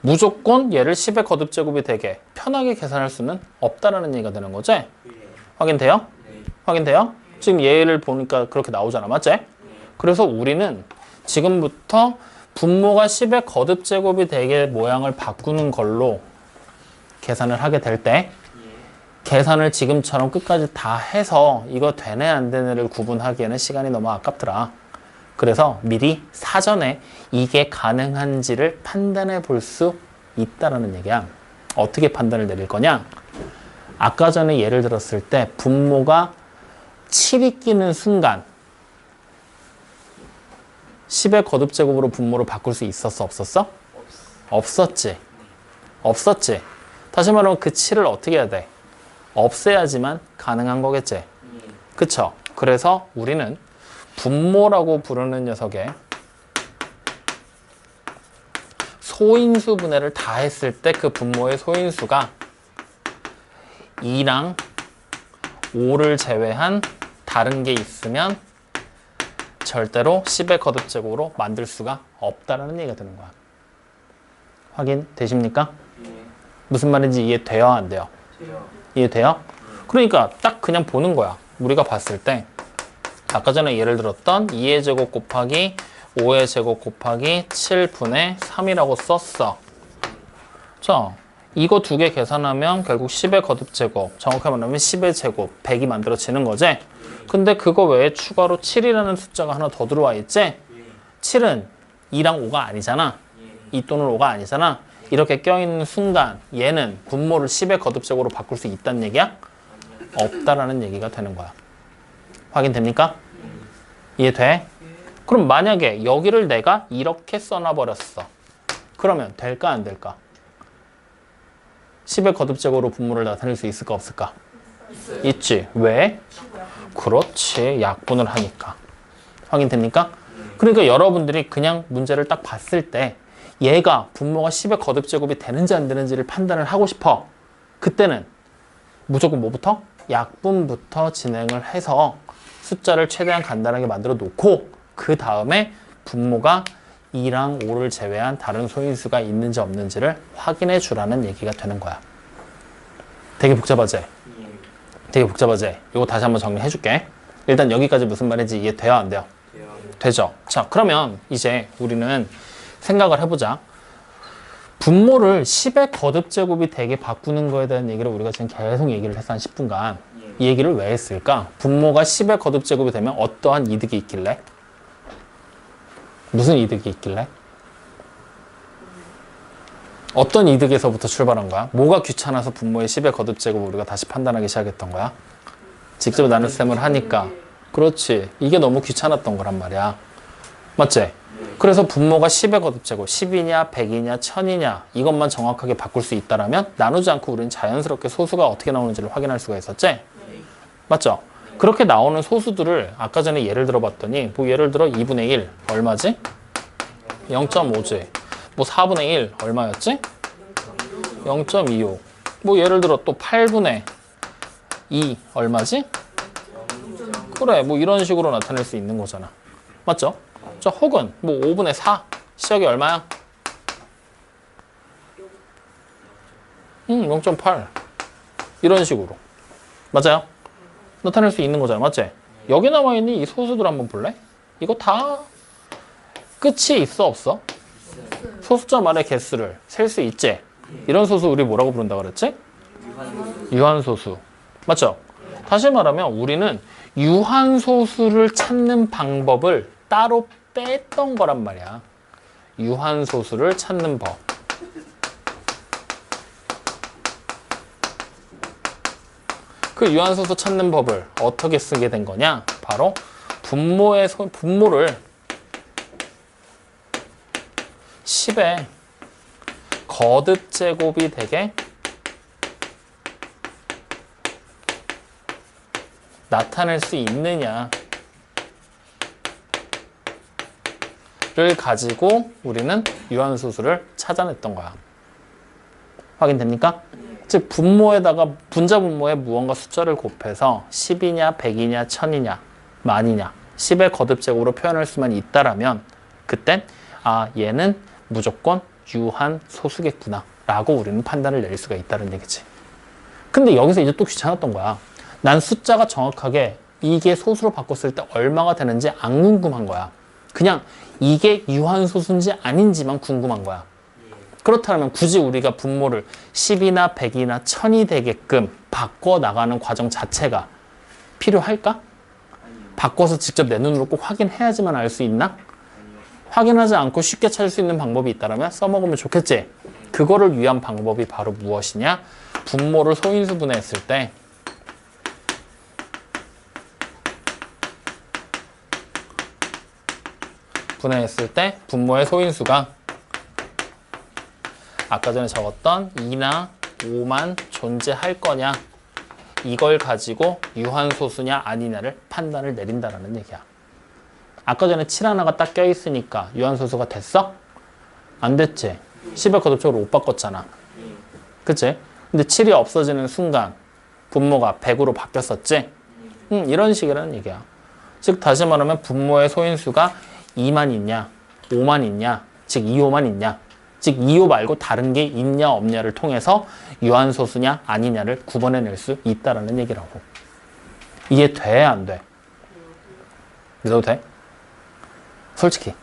무조건 얘를 10의 거듭제곱이 되게 편하게 계산할 수는 없다라는 얘기가 되는 거지? 확인돼요? 확인돼요? 지금 얘를 보니까 그렇게 나오잖아. 맞지? 그래서 우리는 지금부터 분모가 10의 거듭제곱이 되게 모양을 바꾸는 걸로 계산을 하게 될 때 계산을 지금처럼 끝까지 다 해서 이거 되네 안 되네를 구분하기에는 시간이 너무 아깝더라. 그래서 미리 사전에 이게 가능한지를 판단해 볼 수 있다는 얘기야. 어떻게 판단을 내릴 거냐? 아까 전에 예를 들었을 때 분모가 7이 끼는 순간 10의 거듭제곱으로 분모를 바꿀 수 있었어? 없었어? 없었지. 없었지. 다시 말하면 그 7을 어떻게 해야 돼? 없애야지만 가능한 거겠지. 그쵸? 그래서 우리는 분모라고 부르는 녀석의 소인수 분해를 다 했을 때 그 분모의 소인수가 2랑 5를 제외한 다른 게 있으면 절대로 10의 거듭제곱으로 만들 수가 없다라는 얘기가 되는 거야. 확인 되십니까? 무슨 말인지 이해돼요? 안 돼요? 이해돼요? 그러니까 딱 그냥 보는 거야. 우리가 봤을 때 아까 전에 예를 들었던 2의 제곱 곱하기 5의 제곱 곱하기 7분의 3이라고 썼어. 자, 이거 두 개 계산하면 결국 10의 거듭제곱, 정확하게 말하면 10의 제곱, 100이 만들어지는 거지? 근데 그거 외에 추가로 7이라는 숫자가 하나 더 들어와 있지? 7은 2랑 5가 아니잖아. 2 또는 5가 아니잖아. 이렇게 껴있는 순간 얘는 분모를 10의 거듭제곱으로 바꿀 수 있다는 얘기야? 없다라는 얘기가 되는 거야. 확인됩니까? 이해돼? 그럼 만약에 여기를 내가 이렇게 써놔버렸어. 그러면 될까 안 될까? 10의 거듭제곱으로 분모를 나타낼 수 있을까 없을까? 있지. 왜? 그렇지. 약분을 하니까. 확인됩니까? 그러니까 여러분들이 그냥 문제를 딱 봤을 때 얘가 분모가 10의 거듭제곱이 되는지 안 되는지를 판단을 하고 싶어. 그때는 무조건 뭐부터? 약분부터 진행을 해서 숫자를 최대한 간단하게 만들어 놓고 그 다음에 분모가 2랑 5를 제외한 다른 소인수가 있는지 없는지를 확인해 주라는 얘기가 되는 거야. 되게 복잡하지? 되게 복잡하지? 이거 다시 한번 정리해 줄게. 일단 여기까지 무슨 말인지 이해돼요? 안 돼요? 되죠? 자, 그러면 이제 우리는 생각을 해보자. 분모를 10의 거듭제곱이 되게 바꾸는 거에 대한 얘기를 우리가 지금 계속 얘기를 했어. 한 10분간. 이 얘기를 왜 했을까? 분모가 10의 거듭제곱이 되면 어떠한 이득이 있길래? 무슨 이득이 있길래? 어떤 이득에서부터 출발한 거야? 뭐가 귀찮아서 분모의 10의 거듭제곱을 우리가 다시 판단하기 시작했던 거야? 직접 나눗셈을 하니까. 그렇지. 이게 너무 귀찮았던 거란 말이야. 맞지? 그래서 분모가 10의 거듭제곱, 10이냐, 100이냐, 1000이냐 이것만 정확하게 바꿀 수 있다라면 나누지 않고 우리는 자연스럽게 소수가 어떻게 나오는지를 확인할 수가 있었지? 맞죠? 그렇게 나오는 소수들을 아까 전에 예를 들어봤더니 뭐 예를 들어 2분의 1 얼마지? 0.5지. 뭐 4분의 1 얼마였지? 0.25. 뭐 예를 들어 또 8분의 2 얼마지? 그래 뭐 이런 식으로 나타낼 수 있는 거잖아. 맞죠? 자, 혹은 뭐 5분의 4 시작이 얼마야? 0.8 이런 식으로 맞아요? 나타낼 수 있는 거잖아. 맞지? 여기 나와 있는 이 소수들 한번 볼래? 이거 다 끝이 있어 없어? 소수점 말의 개수를 셀 수 있지? 이런 소수 우리 뭐라고 부른다 그랬지? 유한소수. 맞죠? 다시 말하면 우리는 유한소수를 찾는 방법을 따로 뺐던 거란 말이야. 유한소수를 찾는 법. 그 유한소수 찾는 법을 어떻게 쓰게 된 거냐? 바로 분모를 10의 거듭제곱이 되게 나타낼 수 있느냐를 가지고 우리는 유한소수를 찾아냈던 거야. 확인됩니까? 즉 분모에다가 분자 분모에 무언가 숫자를 곱해서 10이냐, 100이냐, 1000이냐, 만이냐 10의 거듭제곱으로 표현할 수만 있다라면 그땐 아 얘는 무조건 유한소수겠구나 라고 우리는 판단을 내릴 수가 있다는 얘기지. 근데 여기서 이제 또 귀찮았던 거야. 난 숫자가 정확하게 이게 소수로 바꿨을 때 얼마가 되는지 안 궁금한 거야. 그냥 이게 유한소수인지 아닌지만 궁금한 거야. 그렇다면 굳이 우리가 분모를 10이나 100이나 1000이 되게끔 바꿔나가는 과정 자체가 필요할까? 바꿔서 직접 내 눈으로 꼭 확인해야지만 알 수 있나? 확인하지 않고 쉽게 찾을 수 있는 방법이 있다면 써먹으면 좋겠지? 그거를 위한 방법이 바로 무엇이냐? 분모를 소인수 분해했을 때 분모의 소인수가 아까 전에 적었던 2나 5만 존재할 거냐 이걸 가지고 유한소수냐 아니냐를 판단을 내린다는 얘기야. 아까 전에 7 하나가 딱 껴있으니까 유한소수가 됐어? 안 됐지? 10의 거듭적으로 못 바꿨잖아. 그치? 근데 7이 없어지는 순간 분모가 100으로 바뀌었었지? 이런 식이라는 얘기야. 즉 다시 말하면 분모의 소인수가 2만 있냐 5만 있냐 즉 2호만 있냐 즉 2호 말고 다른 게 있냐 없냐를 통해서 유한소수냐 아니냐를 구분해낼 수 있다는 얘기라고. 이해돼? 안 돼? 믿어도 돼? 솔직히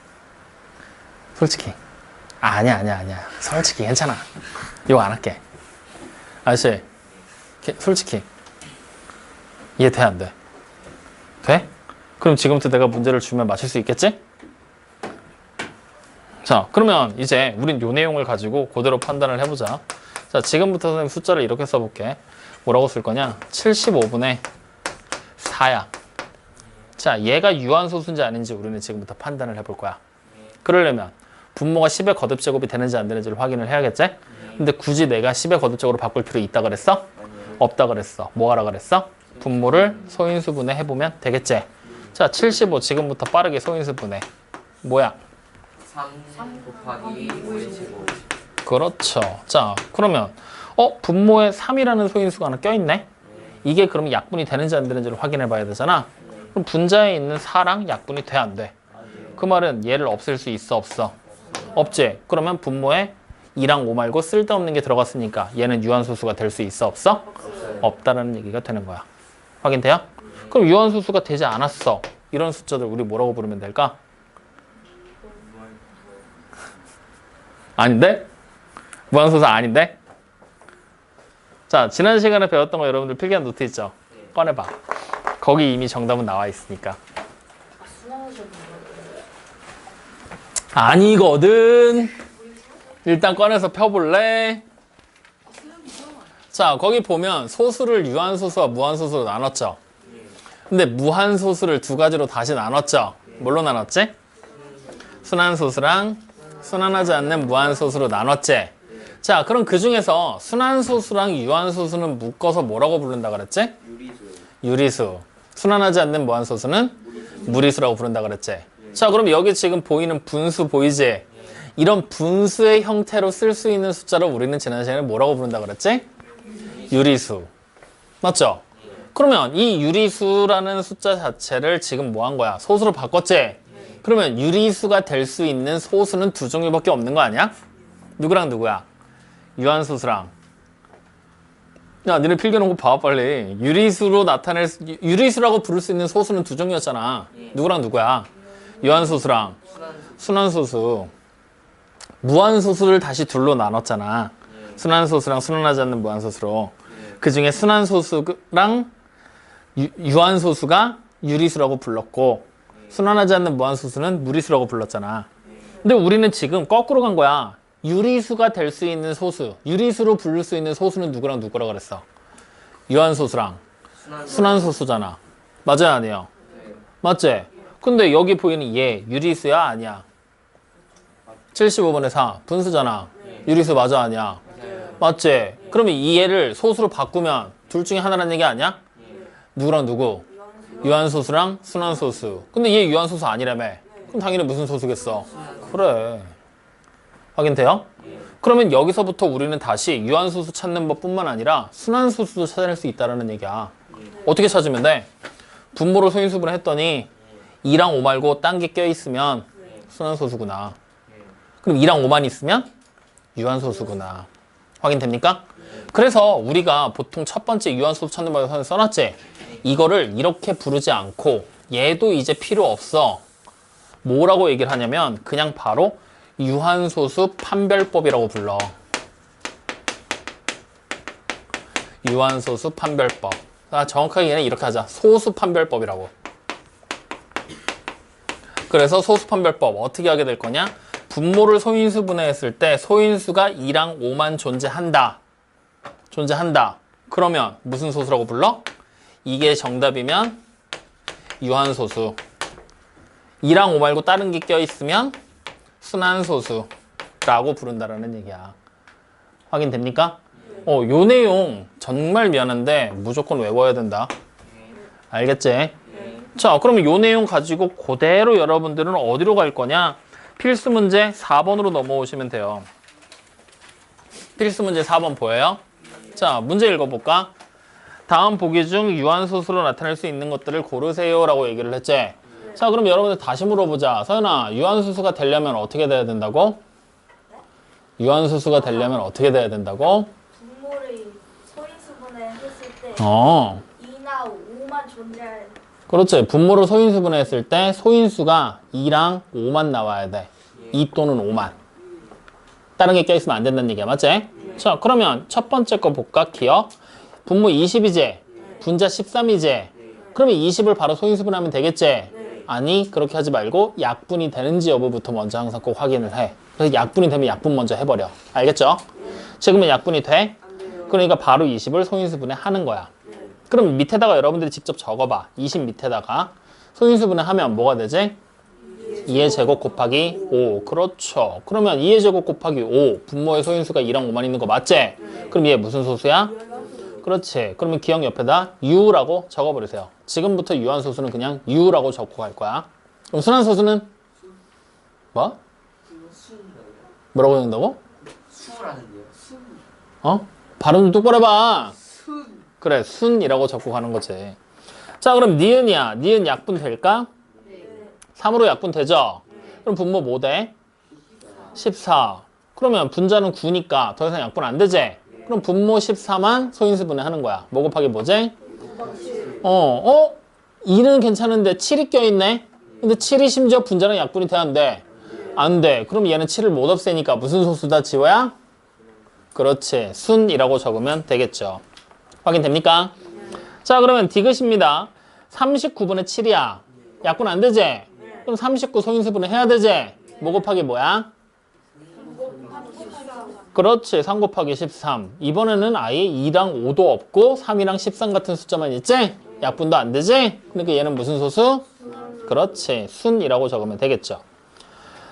아니야 솔직히 괜찮아. 욕 안 할게. 아저씨 솔직히 이해돼? 안 돼? 돼? 그럼 지금부터 내가 문제를 주면 맞출 수 있겠지? 자, 그러면 이제 우린 요 내용을 가지고 그대로 판단을 해보자. 자, 지금부터 선생님 숫자를 이렇게 써볼게. 뭐라고 쓸 거냐? 75분의 4야. 자, 얘가 유한소수인지 아닌지 우리는 지금부터 판단을 해볼 거야. 그러려면 분모가 10의 거듭제곱이 되는지 안 되는지를 확인을 해야겠지? 근데 굳이 내가 10의 거듭제곱으로 바꿀 필요 있다 그랬어? 없다 그랬어. 뭐 하라 그랬어? 분모를 소인수 분해해보면 되겠지? 자, 75 지금부터 빠르게 소인수 분해. 뭐야? 3 곱하기 5의 제곱. 그렇죠. 자, 그러면 분모에 3이라는 소인수가 하나 껴있네? 이게 그러면 약분이 되는지 안 되는지를 확인해 봐야 되잖아. 그럼 분자에 있는 4랑 약분이 돼 안 돼? 그 말은 얘를 없앨 수 있어 없어? 없지? 그러면 분모에 2랑 5 말고 쓸데없는 게 들어갔으니까 얘는 유한소수가 될 수 있어 없어? 없다라는 얘기가 되는 거야. 확인돼요? 그럼 유한소수가 되지 않았어. 이런 숫자들 우리 뭐라고 부르면 될까? 아닌데? 무한소수 아닌데? 자, 지난 시간에 배웠던 거 여러분들 필기한 노트 있죠? 꺼내봐. 거기 이미 정답은 나와 있으니까. 아니거든. 일단 꺼내서 펴볼래? 자, 거기 보면 소수를 유한소수와 무한소수로 나눴죠? 근데 무한소수를 두 가지로 다시 나눴죠? 뭘로 나눴지? 순환소수랑 순환하지 않는 무한소수로 나눴지? 자, 그럼 그 중에서 순환소수랑 유한소수는 묶어서 뭐라고 부른다 그랬지? 유리수. 유리수. 순환하지 않는 무한소수는 무리수라고 부른다 그랬지? 자, 그럼 여기 지금 보이는 분수 보이지? 이런 분수의 형태로 쓸 수 있는 숫자를 우리는 지난 시간에 뭐라고 부른다 그랬지? 유리수. 맞죠? 그러면 이 유리수라는 숫자 자체를 지금 뭐 한 거야? 소수로 바꿨지? 그러면 유리수가 될 수 있는 소수는 두 종류밖에 없는 거 아니야? 누구랑 누구야? 유한소수랑. 야, 니네 필기하는 거 봐, 빨리. 유리수라고 부를 수 있는 소수는 두 종류였잖아. 누구랑 누구야? 유한소수랑 순환소수. 무한소수를 다시 둘로 나눴잖아. 순환소수랑 순환하지 않는 무한소수로. 그 중에 순환소수랑 유한소수가 유리수라고 불렀고, 순환하지 않는 무한소수는 무리수라고 불렀잖아. 근데 우리는 지금 거꾸로 간 거야. 유리수가 될 수 있는 소수, 유리수로 부를 수 있는 소수는 누구랑 누구라 그랬어? 유한소수랑 순환소수잖아. 맞아요, 아니에요? 맞지? 근데 여기 보이는 얘 유리수야, 아니야? 75분의 4 분수잖아. 유리수 맞아, 아니야? 맞지? 그러면 이 얘를 소수로 바꾸면 둘 중에 하나라는 얘기 아니야? 누구랑 누구? 유한소수랑 순환소수. 근데 얘 유한소수 아니라며. 그럼 당연히 무슨 소수겠어? 그래. 확인돼요? 그러면 여기서부터 우리는 다시 유한소수 찾는 법뿐만 아니라 순환소수도 찾아낼 수 있다는 얘기야. 어떻게 찾으면 돼? 분모로 소인수분해 했더니 2랑 5 말고 딴 게 껴있으면 순환소수구나. 그럼 2랑 5만 있으면 유한소수구나. 확인됩니까? 그래서 우리가 보통 첫 번째 유한소수 찾는 방법을 써놨지? 이거를 이렇게 부르지 않고 얘도 이제 필요 없어. 뭐라고 얘기를 하냐면 그냥 바로 유한소수 판별법이라고 불러. 유한소수 판별법. 정확하게 얘는 이렇게 하자. 소수 판별법이라고. 그래서 소수 판별법 어떻게 하게 될 거냐? 분모를 소인수 분해했을 때 소인수가 2랑 5만 존재한다. 그러면 무슨 소수라고 불러? 이게 정답이면 유한소수. 2랑 5 말고 다른 게 껴있으면 순환소수라고 부른다라는 얘기야. 확인됩니까? 요 내용 정말 미안한데 무조건 외워야 된다. 알겠지? 자, 그러면 요 내용 가지고 그대로 여러분들은 어디로 갈 거냐? 필수 문제 4번으로 넘어오시면 돼요. 필수 문제 4번 보여요? 자, 문제 읽어볼까? 다음 보기 중 유한소수로 나타낼 수 있는 것들을 고르세요 라고 얘기를 했지? 자, 그럼 여러분들 다시 물어보자. 서연아, 유한소수가 되려면 어떻게 돼야 된다고? 유한소수가 되려면 어떻게 돼야 된다고? 분모를 소인수분해 했을 때 2나 5만 존재할. 그렇지. 분모를 소인수분해 했을 때 소인수가 2랑 5만 나와야 돼. 2 또는 5만. 다른 게 껴있으면 안 된다는 얘기야. 맞지? 자, 그러면 첫 번째 거 볼까? 기억. 분모 20이지? 분자 13이지? 그러면 20을 바로 소인수분하면 되겠지? 아니, 그렇게 하지 말고 약분이 되는지 여부부터 먼저 항상 꼭 확인을 해. 그래서 약분이 되면 약분 먼저 해버려. 알겠죠? 지금은 약분이 돼? 그러니까 바로 20을 소인수분해 하는 거야. 그럼 밑에다가 여러분들이 직접 적어봐. 20 밑에다가 소인수분해 하면 뭐가 되지? 2의 제곱 곱하기 5. 그렇죠. 그러면 2의 제곱 곱하기 5. 분모의 소인수가 2랑 5만 있는 거 맞지? 그럼 얘 무슨 소수야? 그렇지. 그러면 기억 옆에다 U라고 적어버리세요. 지금부터 유한소수는 그냥 U라고 적고 갈 거야. 그럼 순환소수는? 뭐? 뭐라고 적는다고? 수라는데요. 수. 발음 좀 똑바로 해봐. 그래, 순이라고 적고 가는 거지. 자, 그럼 니은이야. 니은 약분 될까? 3으로 약분 되죠? 그럼 분모 뭐 돼? 14. 그러면 분자는 9니까 더 이상 약분 안 되지? 그럼 분모 14만 소인수분해 하는 거야. 뭐 곱하기 뭐지? 2는 괜찮은데 7이 껴있네? 근데 7이 심지어 분자랑 약분이 돼야 안 돼? 안 돼. 그럼 얘는 7을 못 없애니까 무슨 소수다, 지호야? 그렇지. 순이라고 적으면 되겠죠. 확인됩니까? 자, 그러면 디귿입니다. 39분의 7이야. 약분 안 되지? 그럼 39 소인수분해 해야 되지? 뭐 곱하기 뭐야? 그렇지. 3 곱하기 13. 이번에는 아예 2랑 5도 없고 3이랑 13 같은 숫자만 있지? 약분도 안 되지? 그러니까 얘는 무슨 소수? 그렇지. 순이라고 적으면 되겠죠.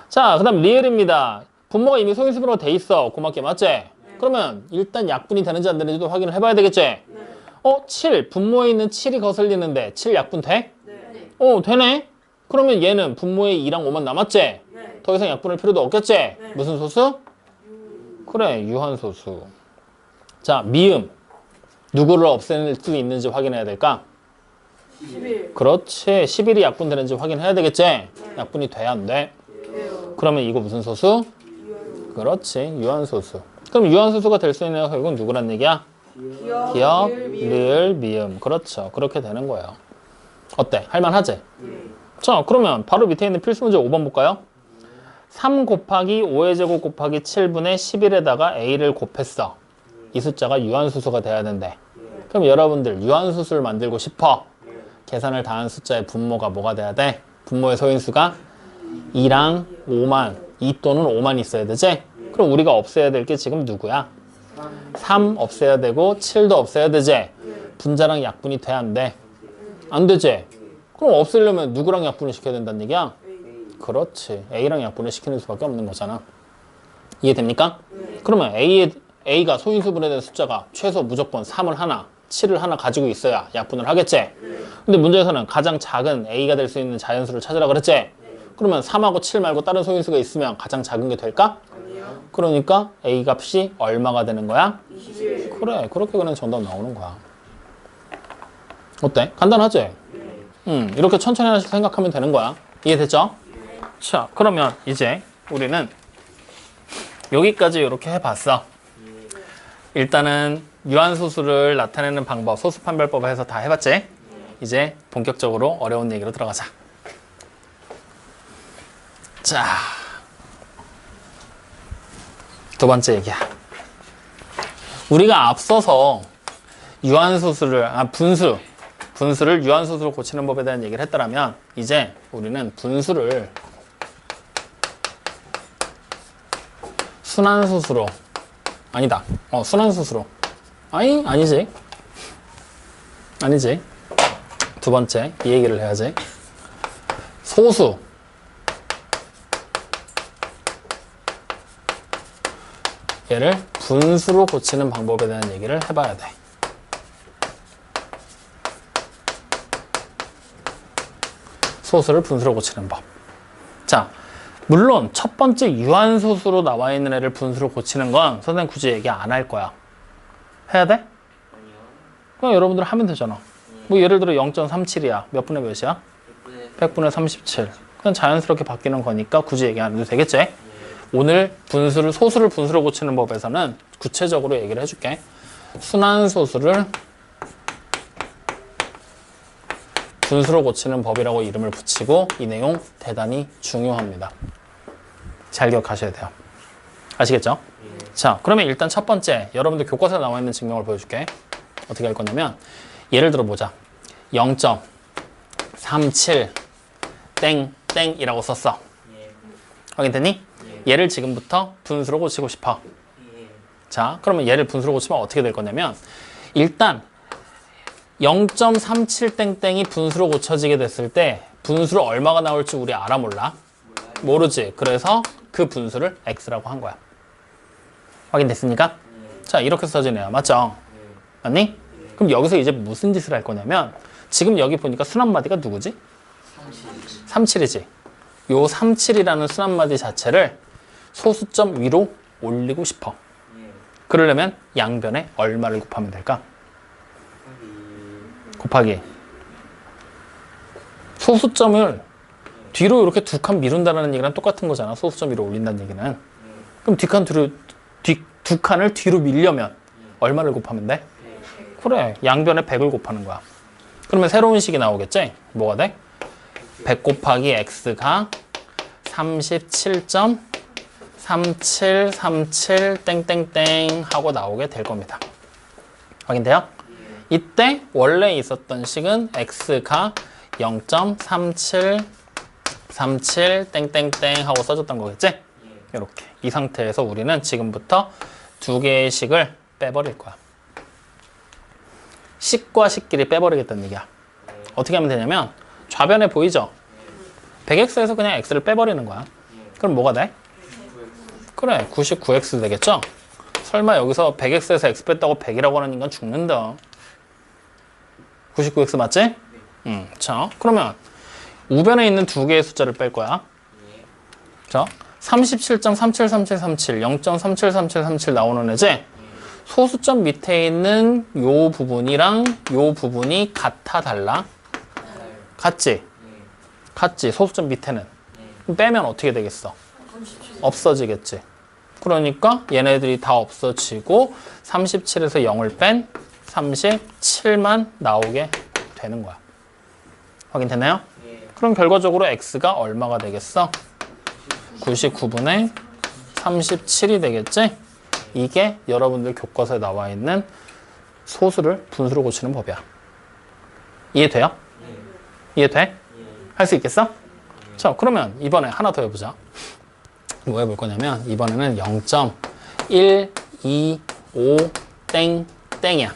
자, 그 다음 리을입니다. 분모가 이미 소인수분으로 돼 있어. 고맙게 맞지? 그러면 일단 약분이 되는지 안 되는지도 확인을 해봐야 되겠지? 네. 7. 분모에 있는 7이 거슬리는데 7 약분 돼? 네. 되네? 그러면 얘는 분모에 2랑 5만 남았지? 네. 더 이상 약분할 필요도 없겠지? 네. 무슨 소수? 그래, 유한소수. 자, 미음. 누구를 없앨 수 있는지 확인해야 될까? 11. 그렇지. 11이 약분되는지 확인해야 되겠지? 약분이 돼야 안 돼? 돼요. 그러면 이거 무슨 소수? 그렇지. 유한소수. 그럼 유한소수가 될 수 있는 애가 결국은 누구란 얘기야? 기억, 리을, 미음. 그렇죠. 그렇게 되는 거예요. 어때? 할만하지? 자, 그러면 바로 밑에 있는 필수 문제 5번 볼까요? 3 곱하기 5의 제곱 곱하기 7분의 11에다가 a를 곱했어. 이 숫자가 유한소수가 돼야 된대. 그럼 여러분들 유한소수를 만들고 싶어. 계산을 다 한 숫자의 분모가 뭐가 돼야 돼? 분모의 소인수가 2랑 5만, 2 또는 5만 있어야 되지? 그럼 우리가 없애야 될 게 지금 누구야? 3 없애야 되고 7도 없애야 되지? 분자랑 약분이 돼, 안 돼? 안 되지? 그럼 없애려면 누구랑 약분을 시켜야 된다는 얘기야? 그렇지. A랑 약분을 시키는 수밖에 없는 거잖아. 이해됩니까? 그러면 A가 소인수분에 대한 숫자가 최소 무조건 3을 하나, 7을 하나 가지고 있어야 약분을 하겠지? 근데 문제에서는 가장 작은 A가 될 수 있는 자연수를 찾으라 그랬지? 그러면 3하고 7 말고 다른 소인수가 있으면 가장 작은 게 될까? 그러니까 A 값이 얼마가 되는 거야? 21. 그래, 그렇게 그냥 정답 나오는 거야. 어때? 간단하지? 이렇게 천천히 하나씩 생각하면 되는 거야. 이해됐죠? 자, 그러면 이제 우리는 여기까지 이렇게 해봤어. 일단은 유한소수를 나타내는 방법, 소수판별법을 해서 다 해봤지? 이제 본격적으로 어려운 얘기로 들어가자. 자, 두 번째 얘기야. 우리가 앞서서 유한소수를, 분수를 유한소수로 고치는 법에 대한 얘기를 했더라면 이제 우리는 분수를 순환소수로, 아니다. 순환소수로. 아니지. 두 번째, 이 얘기를 해야지. 소수. 얘를 분수로 고치는 방법에 대한 얘기를 해봐야 돼. 소수를 분수로 고치는 법. 자, 물론 첫 번째 유한소수로 나와 있는 애를 분수로 고치는 건 선생님 굳이 얘기 안 할 거야. 해야 돼? 그냥 여러분들 하면 되잖아. 뭐 예를 들어 0.37이야. 몇 분의 몇이야? 100분의 37. 그냥 자연스럽게 바뀌는 거니까 굳이 얘기 안 해도 되겠지? 오늘 소수를 분수로 고치는 법에서는 구체적으로 얘기를 해줄게. 순환소수를 분수로 고치는 법이라고 이름을 붙이고 이 내용 대단히 중요합니다. 잘 기억하셔야 돼요. 아시겠죠? 자, 그러면 일단 첫 번째, 여러분들 교과서에 나와 있는 증명을 보여줄게. 어떻게 할 거냐면 예를 들어 보자. 0.37 땡땡이라고 썼어. 확인됐니? 얘를 지금부터 분수로 고치고 싶어. 자, 그러면 얘를 분수로 고치면 어떻게 될 거냐면 일단 0.37땡땡이 분수로 고쳐지게 됐을 때 분수로 얼마가 나올지 우리 알아 몰라? 모르지. 그래서 그 분수를 x라고 한 거야. 확인됐습니까? 자, 이렇게 써지네요. 맞죠? 맞니? 그럼 여기서 이제 무슨 짓을 할 거냐면 지금 여기 보니까 순한마디가 누구지? 37이지. 요 37이라는 순한마디 자체를 소수점 위로 올리고 싶어. 그러려면 양변에 얼마를 곱하면 될까? 곱하기. 소수점을 뒤로 이렇게 두 칸 미룬다는 얘기랑 똑같은 거잖아. 소수점 위로 올린다는 얘기는. 그럼 두 칸을 뒤로 밀려면 얼마를 곱하면 돼? 그래, 양변에 100을 곱하는 거야. 그러면 새로운 식이 나오겠지? 뭐가 돼? 100 곱하기 x가 37.3737 땡땡땡 하고 나오게 될 겁니다. 확인돼요? 이때 원래 있었던 식은 x가 0.3737 땡땡땡 하고 써줬던 거겠지? 이렇게. 이 상태에서 우리는 지금부터 두 개의 식을 빼버릴 거야. 식과 식끼리 빼버리겠다는 얘기야. 어떻게 하면 되냐면 좌변에 보이죠? 100x에서 그냥 x를 빼버리는 거야. 그럼 뭐가 돼? 그래, 99x 되겠죠? 설마 여기서 100x에서 x 뺐다고 100이라고 하는 인간 죽는다. 99x 맞지? 자, 그러면 우변에 있는 두 개의 숫자를 뺄 거야. 자, 37.373737, 0.373737 나오는 애지? 소수점 밑에 있는 요 부분이랑 요 부분이 같아 달라? 같지? 같지, 소수점 밑에는. 그럼 빼면 어떻게 되겠어? 없어지겠지. 그러니까 얘네들이 다 없어지고 37에서 0을 뺀 37만 나오게 되는 거야. 확인됐나요? 그럼 결과적으로 x가 얼마가 되겠어? 99분의 37이 되겠지? 이게 여러분들 교과서에 나와 있는 소수를 분수로 고치는 법이야. 이해돼요? 이해돼? 할 수 있겠어? 자, 그러면 이번에 하나 더 해보자. 뭐 해볼 거냐면 이번에는 0.125 땡 땡이야.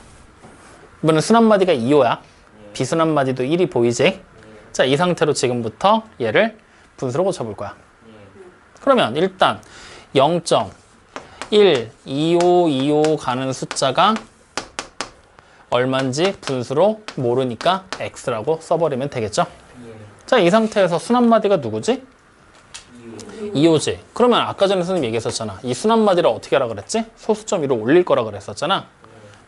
이번엔 순한마디가 2호야. 비순한마디도 1이 보이지? 자, 이 상태로 지금부터 얘를 분수로 고쳐볼 거야. 그러면 일단 0.12525 가는 숫자가 얼마인지 분수로 모르니까 x라고 써버리면 되겠죠? 자, 이 상태에서 순한마디가 누구지? 2호지. 그러면 아까 전에 선생님 얘기했었잖아. 이 순한마디를 어떻게 하라 그랬지? 소수점 위로 올릴 거라 그랬었잖아.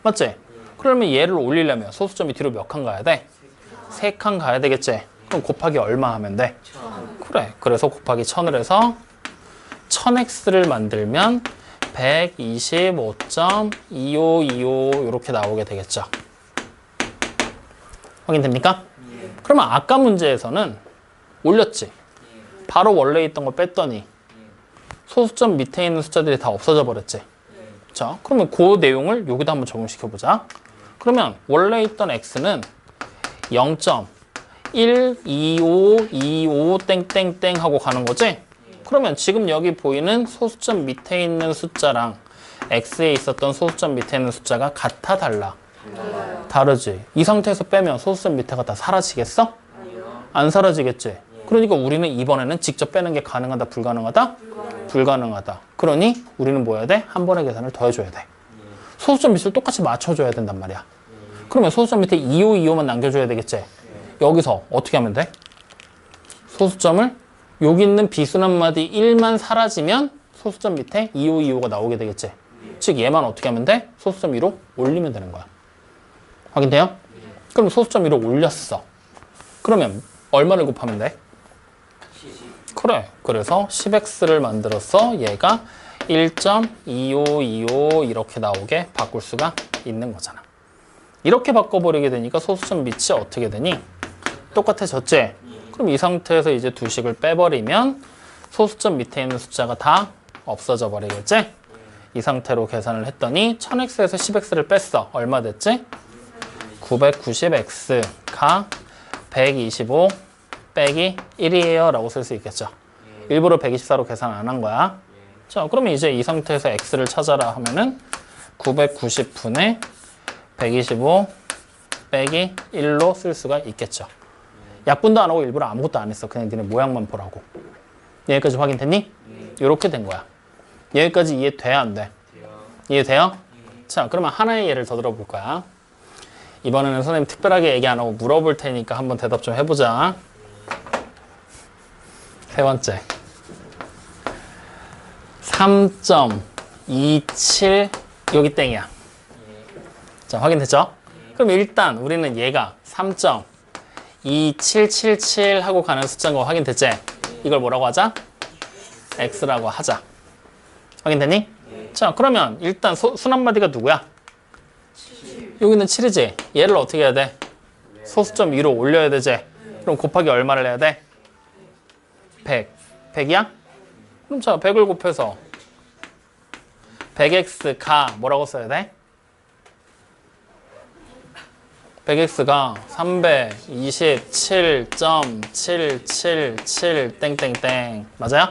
맞지? 그러면 얘를 올리려면 소수점이 뒤로 몇 칸 가야 돼? 3칸 가야 되겠지? 그럼 곱하기 얼마 하면 돼? 그래. 그래서 곱하기 1000을 해서 1000x를 만들면 125.2525 이렇게 나오게 되겠죠. 확인됩니까? 그러면 아까 문제에서는 올렸지. 바로 원래 있던 거 뺐더니 소수점 밑에 있는 숫자들이 다 없어져 버렸지. 자, 그러면 그 내용을 여기다 한번 적용시켜 보자. 그러면 원래 있던 x는 0.12525 땡땡땡 하고 가는 거지? 그러면 지금 여기 보이는 소수점 밑에 있는 숫자랑 x에 있었던 소수점 밑에 있는 숫자가 같아 달라? 다르지. 이 상태에서 빼면 소수점 밑에가 다 사라지겠어? 안 사라지겠지. 그러니까 우리는 이번에는 직접 빼는 게 가능하다, 불가능하다? 불가능하다. 그러니 우리는 뭐 해야 돼? 한 번의 계산을 더 해줘야 돼. 소수점 밑을 똑같이 맞춰줘야 된단 말이야. 그러면 소수점 밑에 2525만 남겨줘야 되겠지. 여기서 어떻게 하면 돼? 소수점을 여기 있는 비순한 마디 1만 사라지면 소수점 밑에 2525가 나오게 되겠지. 즉 얘만 어떻게 하면 돼? 소수점 위로 올리면 되는 거야. 확인돼요? 그럼 소수점 위로 올렸어. 그러면 얼마를 곱하면 돼? 그래. 그래서 10x를 만들어서 얘가 1.2525 이렇게 나오게 바꿀 수가 있는 거잖아. 이렇게 바꿔버리게 되니까 소수점 밑이 어떻게 되니? 똑같아졌지? 그럼 이 상태에서 이제 두 식을 빼버리면 소수점 밑에 있는 숫자가 다 없어져 버리겠지? 이 상태로 계산을 했더니 1000x에서 10x를 뺐어. 얼마 됐지? 990x가 125 빼기 1이에요 라고 쓸 수 있겠죠. 일부러 124로 계산 안 한 거야. 자, 그러면 이제 이 상태에서 x를 찾아라 하면은 990분의 125 빼기 1로 쓸 수가 있겠죠. 약분도 안 하고 일부러 아무것도 안 했어. 그냥 니네 모양만 보라고. 여기까지 확인됐니? 이렇게 된 거야. 여기까지 이해돼야 안 돼? 이해돼요? 자, 그러면 하나의 예를 더 들어볼 거야. 이번에는 선생님 특별하게 얘기 안 하고 물어볼 테니까 한번 대답 좀 해보자. 세 번째. 3.27 여기 땡이야. 자, 확인됐죠? 그럼 일단 우리는 얘가 3.2777 하고 가는 숫자인 거 확인됐지? 이걸 뭐라고 하자? x라고 하자. 확인됐니? 자, 그러면 일단 순한마디가 누구야? 여기는 7이지? 얘를 어떻게 해야 돼? 소수점 위로 올려야 되지? 그럼 곱하기 얼마를 해야 돼? 100. 100이야? 그럼 자, 100을 곱해서 100x가 뭐라고 써야 돼? 100x가 327.777 땡땡땡 맞아요?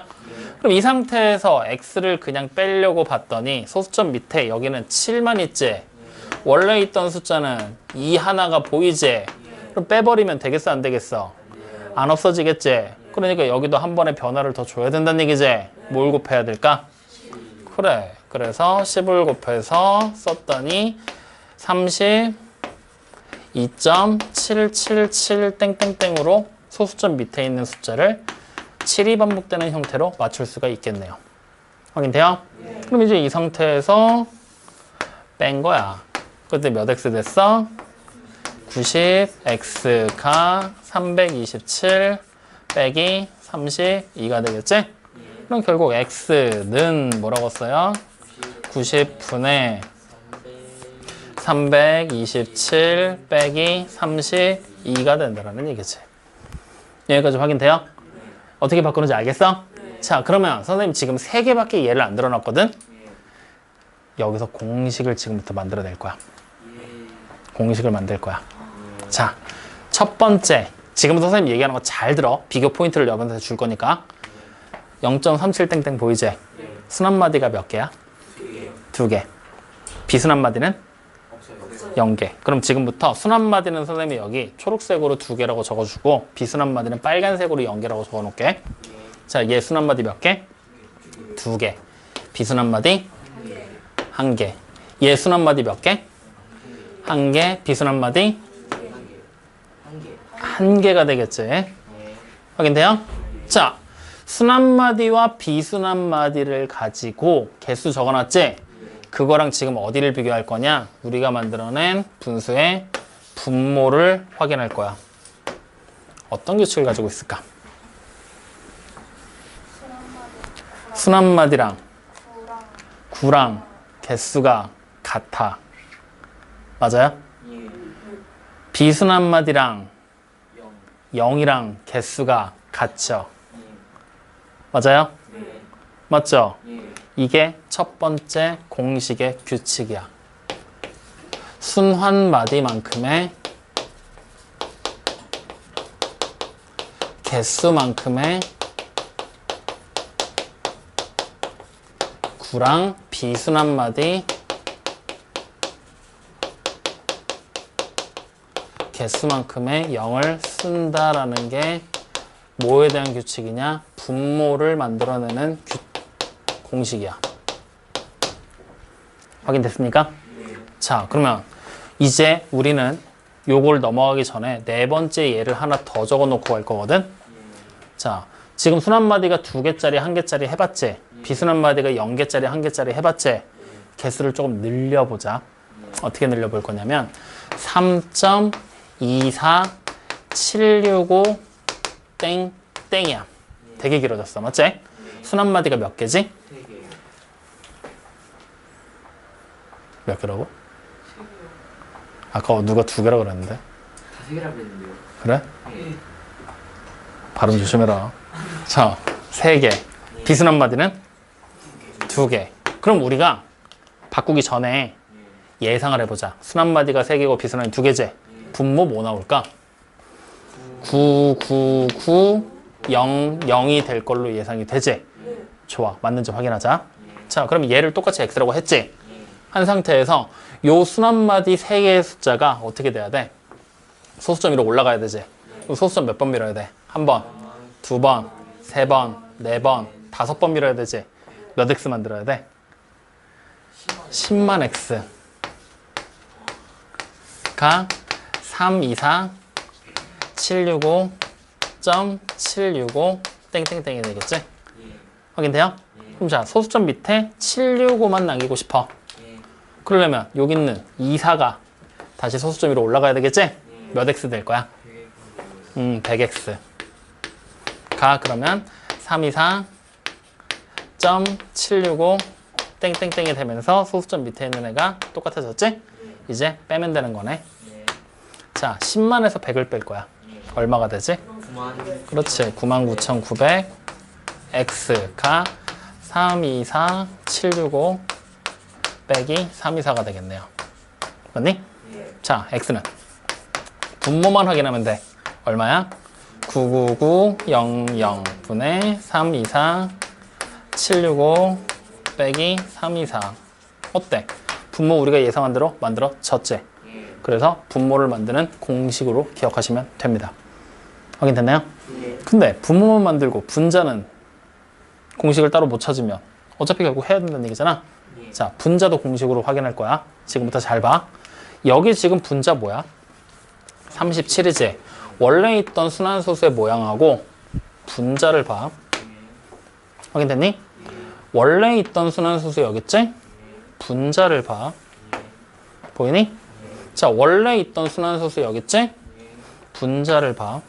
그럼 이 상태에서 x를 그냥 빼려고 봤더니 소수점 밑에 여기는 7만 있지? 원래 있던 숫자는 2 하나가 보이지? 그럼 빼버리면 되겠어 안 되겠어? 안 없어지겠지? 그러니까 여기도 한 번에 변화를 더 줘야 된다는 얘기지. 뭘 곱해야 될까? 그래. 그래서 10을 곱해서 썼더니 32.777 땡땡땡으로 소수점 밑에 있는 숫자를 7이 반복되는 형태로 맞출 수가 있겠네요. 확인돼요? 그럼 이제 이 상태에서 뺀 거야. 그때 몇 x 됐어? 90x가 327 빼기 32가 되겠지? 그럼 결국 x는 뭐라고 써요? 90분의 327 빼기 32가 된다는 얘기지. 여기까지 확인돼요? 어떻게 바꾸는지 알겠어? 자, 그러면 선생님 지금 3개밖에 예를 안 들어놨거든? 여기서 공식을 지금부터 만들어낼 거야. 공식을 만들 거야. 자, 첫 번째. 지금부터 선생님 얘기하는 거 잘 들어. 비교 포인트를 여러분한테 줄 거니까. 0.37땡땡 보이지? 순한마디가 몇 개야? 2개. 비순한마디는? 0개. 그럼 지금부터 순한마디는 선생님이 여기 초록색으로 2개라고 적어주고 비순한마디는 빨간색으로 0개라고 적어놓을게. 자, 얘 순한마디 몇 개? 2개. 비순한마디? 1개. 얘 순한마디 몇 개? 1개. 비순한마디? 1개가 되겠지. 확인돼요? 자, 순한마디와 비순한마디를 가지고 개수 적어놨지? 그거랑 지금 어디를 비교할 거냐? 우리가 만들어낸 분수의 분모를 확인할 거야. 어떤 규칙을 가지고 있을까? 순한마디랑 구랑 개수가 같아. 맞아요? 비순한마디랑 0이랑 개수가 같죠. 맞아요? 맞죠? 이게 첫 번째 공식의 규칙이야. 순환마디만큼의 개수만큼의 구랑 비순환마디 개수만큼의 0을 쓴다라는 게 뭐에 대한 규칙이냐? 분모를 만들어내는 공식이야. 확인됐습니까? 자, 그러면 이제 우리는 요걸 넘어가기 전에 네 번째 예를 하나 더 적어 놓고 갈 거거든? 자, 지금 순한마디가 2개짜리, 1개짜리 해봤지? 비순한마디가 0개짜리, 1개짜리 해봤지? 개수를 조금 늘려보자. 어떻게 늘려볼 거냐면 3.24765 땡땡이야. 되게 길어졌어. 맞지? 순한마디가 몇 개지? 몇 개라고? 아까 누가 2개라고 그랬는데? 다 3개라고 그랬는데요. 그래? 발음 조심해라. 자, 3개. 비순한마디는 2개. 그럼 우리가 바꾸기 전에 예상을 해보자. 순한마디가 3개고 비순한마디 2개지? 분모 뭐 나올까? 9, 9, 9, 0, 0이 될 걸로 예상이 되지? 좋아. 맞는지 확인하자. 자, 그럼 얘를 똑같이 x라고 했지? 한 상태에서 요 순한마디 3개의 숫자가 어떻게 돼야 돼? 소수점 위로 올라가야 되지? 소수점 몇 번 밀어야 돼? 1번, 2번, 3번, 4번, 5번 밀어야 되지? 몇 x 만들어야 돼? 10만 x가 3, 2, 4, 765.765 땡땡땡이 되겠지? 확인돼요? 그럼 자, 소수점 밑에 765만 남기고 싶어. 그러려면 여기 있는 2, 4가 다시 소수점 위로 올라가야 되겠지? 몇 x 될 거야? 100x 가 그러면 324.765 땡땡땡이 되면서 소수점 밑에 있는 애가 똑같아졌지? 이제 빼면 되는 거네. 자, 10만에서 100을 뺄 거야. 얼마가 되지? 9만. 그렇지. 99,900 x가 324,765 빼기 324가 되겠네요. 맞니? 자, x는 분모만 확인하면 돼. 얼마야? 99900분의 324,765 빼기 324. 어때? 분모 우리가 예상한 대로 만들어졌지? 그래서 분모를 만드는 공식으로 기억하시면 됩니다. 확인됐나요? 예. 근데 분모만 만들고 분자는 공식을 따로 못 찾으면 어차피 결국 해야 된다는 얘기잖아. 예. 자, 분자도 공식으로 확인할 거야. 지금부터 잘 봐. 여기 지금 분자 뭐야? 37이지. 원래 있던 순환소수의 모양하고 분자를 봐. 확인됐니? 원래 있던 순환소수 여기 있지? 분자를 봐. 보이니? 자, 원래 있던 순환소수 여기 있지? 분자를 봐.